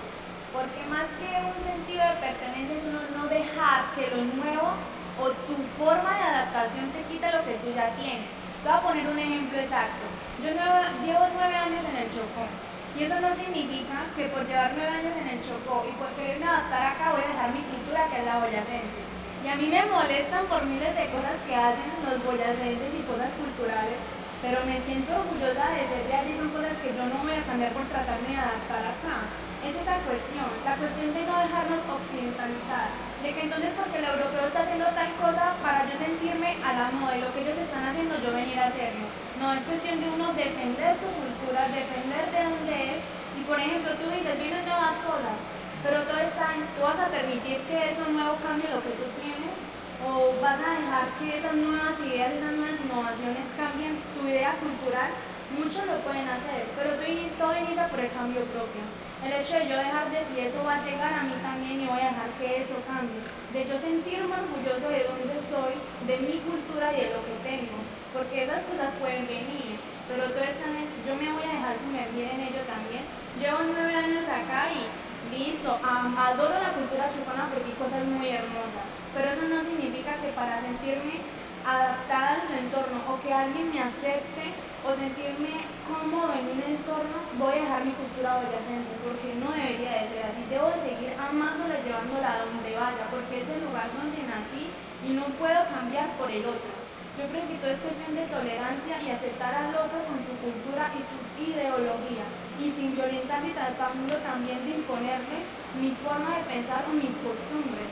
Porque más que un sentido de pertenencia es uno no dejar que lo nuevo o tu forma de adaptación te quite lo que tú ya tienes. Te voy a poner un ejemplo exacto. Yo llevo 9 años en el Chocó y eso no significa que por llevar 9 años en el Chocó y por quererme adaptar acá voy a dejar mi cultura, que es la boyacense. Y a mí me molestan por miles de cosas que hacen los boyacenses y cosas culturales, pero me siento orgullosa de ser de allí, son cosas que yo no voy a cambiar por tratarme de adaptar acá. Es esa cuestión, la cuestión de no dejarnos occidentalizar, de que entonces porque el europeo está haciendo tal cosa, para yo sentirme a la moda y lo que ellos están haciendo, yo venir a hacerlo. No, es cuestión de uno defender su cultura, defender de dónde es, y por ejemplo tú dices, vienen nuevas cosas, pero todo está en, tú vas a permitir que eso nuevo cambie lo que tú tienes, o vas a dejar que esas nuevas ideas, esas nuevas innovaciones cambien tu idea cultural. Muchos lo pueden hacer, pero todo inicia por el cambio propio. El hecho de yo dejar de si eso va a llegar a mí también y voy a dejar que eso cambie. De yo sentirme orgulloso de dónde soy, de mi cultura y de lo que tengo. Porque esas cosas pueden venir, pero todo eso es, yo me voy a dejar sumergir en ello también. Llevo 9 años acá y listo, adoro la cultura chocana porque hay cosas muy hermosas. Pero eso no significa que para sentirme adaptada a su entorno o que alguien me acepte o sentirme cómodo en un entorno, voy a dejar mi cultura boyacense, porque no debería de ser así. Debo de seguir amándola, llevándola a donde vaya, porque es el lugar donde nací y no puedo cambiar por el otro. Yo creo que todo es cuestión de tolerancia y aceptar al otro con su cultura y su ideología, y sin violentar ni tratando también de imponerle mi forma de pensar o mis costumbres.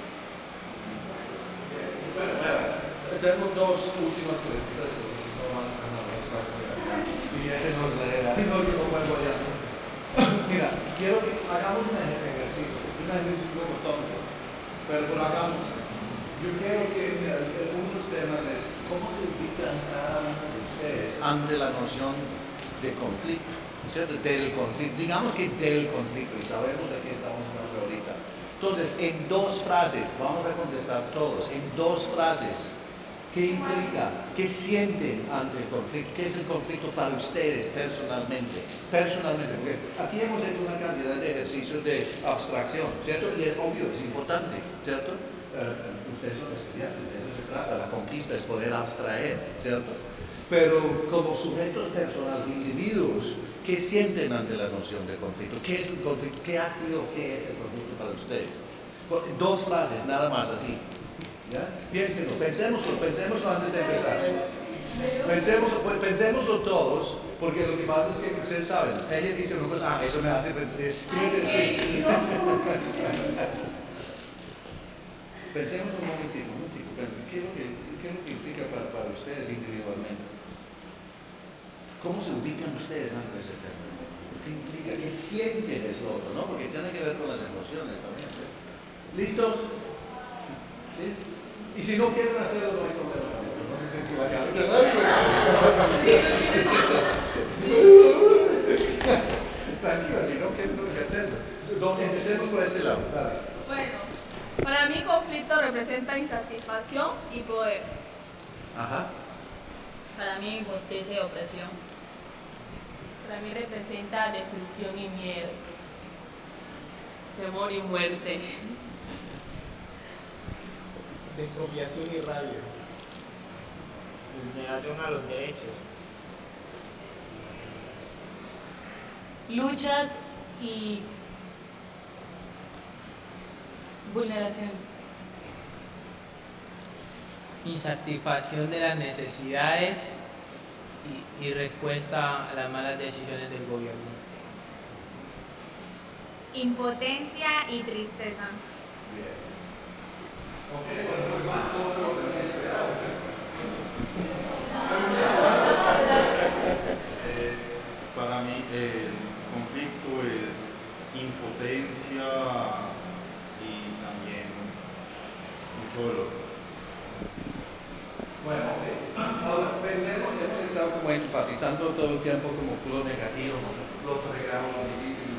Tengo 2 últimas preguntas, porque si no van a estar y ese no es la era. No, yo no vuelvo allá. Mira, quiero que hagamos un ejercicio un poco tonto, pero lo hagamos. Yo quiero que, mira, uno de los temas es cómo se ubican cada uno de ustedes ante la noción de conflicto, ¿cierto? Del conflicto, digamos que del conflicto, y sabemos de qué estamos hablando ahorita. Entonces, en 2 frases, vamos a contestar todos, en 2 frases. ¿Qué implica? ¿Qué sienten ante el conflicto? ¿Qué es el conflicto para ustedes personalmente? Personalmente, porque aquí hemos hecho una cantidad de ejercicios de abstracción, ¿cierto? Y es obvio, es importante, ¿cierto? Ustedes son estudiantes, de eso se trata, la conquista es poder abstraer, ¿cierto? Pero como sujetos personales, individuos, ¿qué sienten ante la noción de conflicto? ¿Qué es el conflicto? ¿Qué ha sido? ¿Qué es el conflicto para ustedes? 2 frases, nada más, así. ¿Ya? Piénsenlo, pensémoslo antes de empezar. Pensémoslo todos, porque lo que pasa es que ustedes saben, ella dice una cosa, eso me hace pensar. Sí. Pensemos un momentito, ¿qué es lo que implica para ustedes individualmente? ¿Cómo se ubican ustedes ante ese tema? ¿Qué implica? ¿Qué sienten es lo otro? ¿No? Porque tiene que ver con las emociones también. ¿Sí? ¿Listos? ¿Sí? Y si no quieren hacerlo, no hay problema. Tranquila, si no, ¿qué tengo que hacerlo? Empecemos por este lado. Dale. Bueno, para mí conflicto representa insatisfacción y poder. Ajá. Para mí injusticia y opresión. Para mí representa destrucción y miedo, temor y muerte. Despropiación y rabia. Vulneración a los derechos. Luchas y vulneración. Insatisfacción de las necesidades y respuesta a las malas decisiones del gobierno. Impotencia y tristeza. Bien. Ok, bueno, fue más todo lo que había esperado. Para mí el conflicto es impotencia y también mucho dolor. Bueno, ahora pensemos, hemos estado como enfatizando todo el tiempo como lo negativo, lo fregado, lo difícil,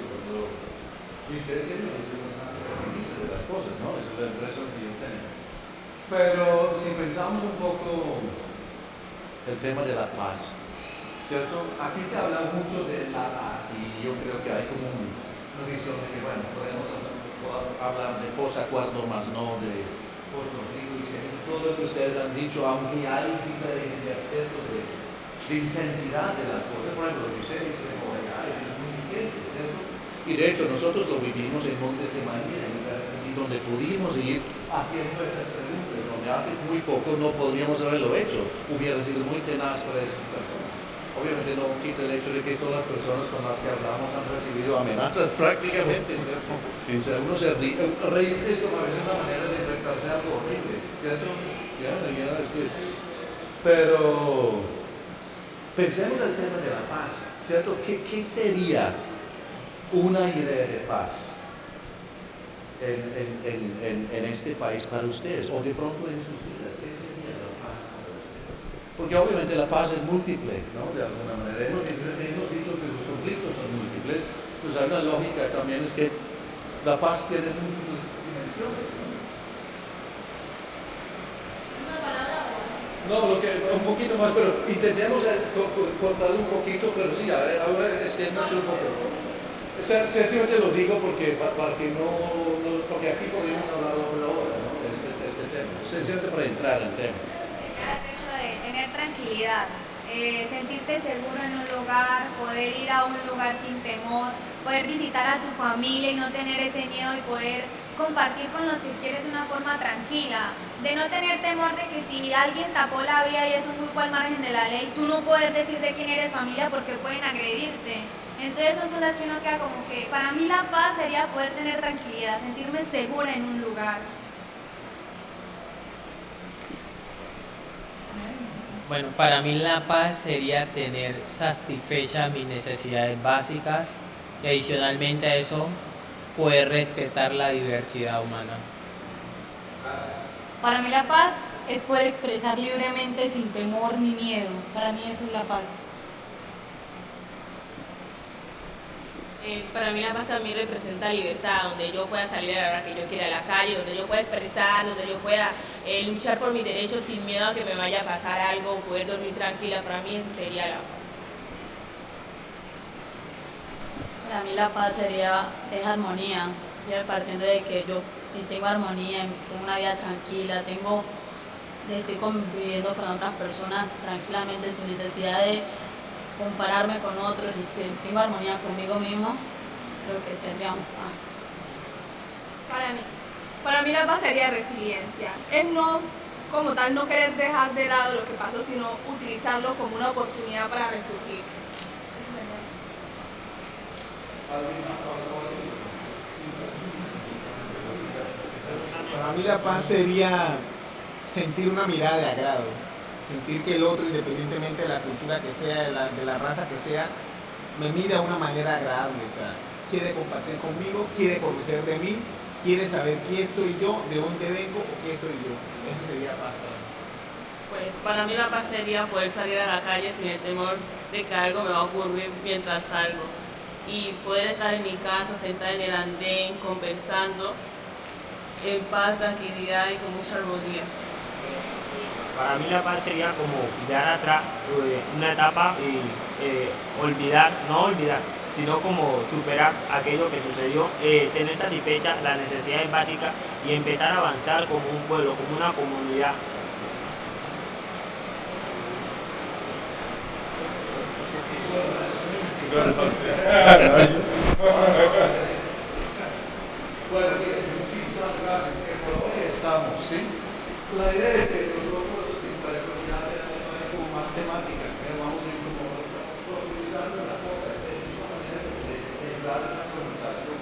y ustedes tienen una visión bastante pesimista de las cosas, ¿no? Esa es la impresión que yo tengo. Pero si pensamos un poco el tema de la paz, ¿cierto? Aquí se habla mucho de la paz y yo creo que hay como una visión de que, bueno, podemos hablar de posacuerdo más no de post-conflicto y según todo lo que ustedes han dicho, aunque hay diferencias, ¿cierto? De intensidad de las cosas, por ejemplo, lo que ustedes dicen, eso es muy eficiente, ¿cierto? Y de hecho nosotros lo vivimos en Montes de María, donde pudimos ir haciendo estas preguntas, donde hace muy poco no podríamos haberlo hecho, hubiera sido muy tenaz para esas personas. Obviamente no quita el hecho de que todas las personas con las que hablamos han recibido amenazas prácticamente, ¿cierto? Sí. O sea, uno se reírse es como a veces una manera de enfrentarse a algo horrible, ¿cierto? Ya es que... Pero pensemos en el tema de la paz, ¿cierto? ¿Qué sería una idea de paz en este país para ustedes, o de pronto en sus vidas? ¿Qué sería la paz para ustedes? Porque obviamente la paz es múltiple, ¿no? De alguna manera. Hemos dicho que los conflictos son múltiples, pues hay una lógica también es que la paz tiene múltiples dimensiones, ¿no? ¿Una palabra o...? No, un poquito más, pero intentemos cortarlo un poquito, pero sí, ahora extendamos un poco. Sencillamente lo digo porque para que porque aquí podríamos hablar otra hora, ¿no? Este tema. Sencillamente para entrar en tema. El hecho de tener tranquilidad, sentirte seguro en un lugar, poder ir a un lugar sin temor, poder visitar a tu familia y no tener ese miedo y poder compartir con los que quieres de una forma tranquila, de no tener temor de que si alguien tapó la vía y es un grupo al margen de la ley, tú no poder decir de quién eres familia porque pueden agredirte. Entonces son cosas que uno queda como que, para mí la paz sería poder tener tranquilidad, sentirme segura en un lugar. Bueno, para mí la paz sería tener satisfechas mis necesidades básicas y adicionalmente a eso poder respetar la diversidad humana. Para mí la paz es poder expresar libremente sin temor ni miedo. Para mí eso es la paz. Para mí la paz también representa libertad, donde yo pueda salir a la hora que yo quiera a la calle, donde yo pueda expresar, donde yo pueda luchar por mis derechos sin miedo a que me vaya a pasar algo, poder dormir tranquila. Para mí eso sería la paz. Para mí la paz es armonía, ¿sí? Partiendo de que yo si tengo armonía, tengo una vida tranquila, estoy conviviendo con otras personas tranquilamente sin necesidad de compararme con otros, y que tengo armonía conmigo mismo, creo que tendríamos paz. Para mí la paz sería resiliencia. Es no, como tal, no querer dejar de lado lo que pasó, sino utilizarlo como una oportunidad para resurgir. Para mí la paz sería sentir una mirada de agrado, sentir que el otro, independientemente de la cultura que sea, de la raza que sea, me mira de una manera agradable, o sea, quiere compartir conmigo, quiere conocer de mí, quiere saber quién soy yo, de dónde vengo o qué soy yo. Eso sería paz. Pues para mí la paz sería poder salir a la calle sin el temor de que algo me va a ocurrir mientras salgo y poder estar en mi casa, sentada en el andén, conversando en paz, tranquilidad y con mucha armonía. Para mí la paz sería como dejar atrás una etapa y no olvidar, sino como superar aquello que sucedió, tener satisfecha las necesidades básicas y empezar a avanzar como un pueblo, como una comunidad. Bueno, muchísimas gracias. Por hoy estamos, ¿sí? La idea es que nosotros para cocinar tenemos una como más temática, vamos a ir como profundizando en la cosa, es una manera de entrar en la conversación.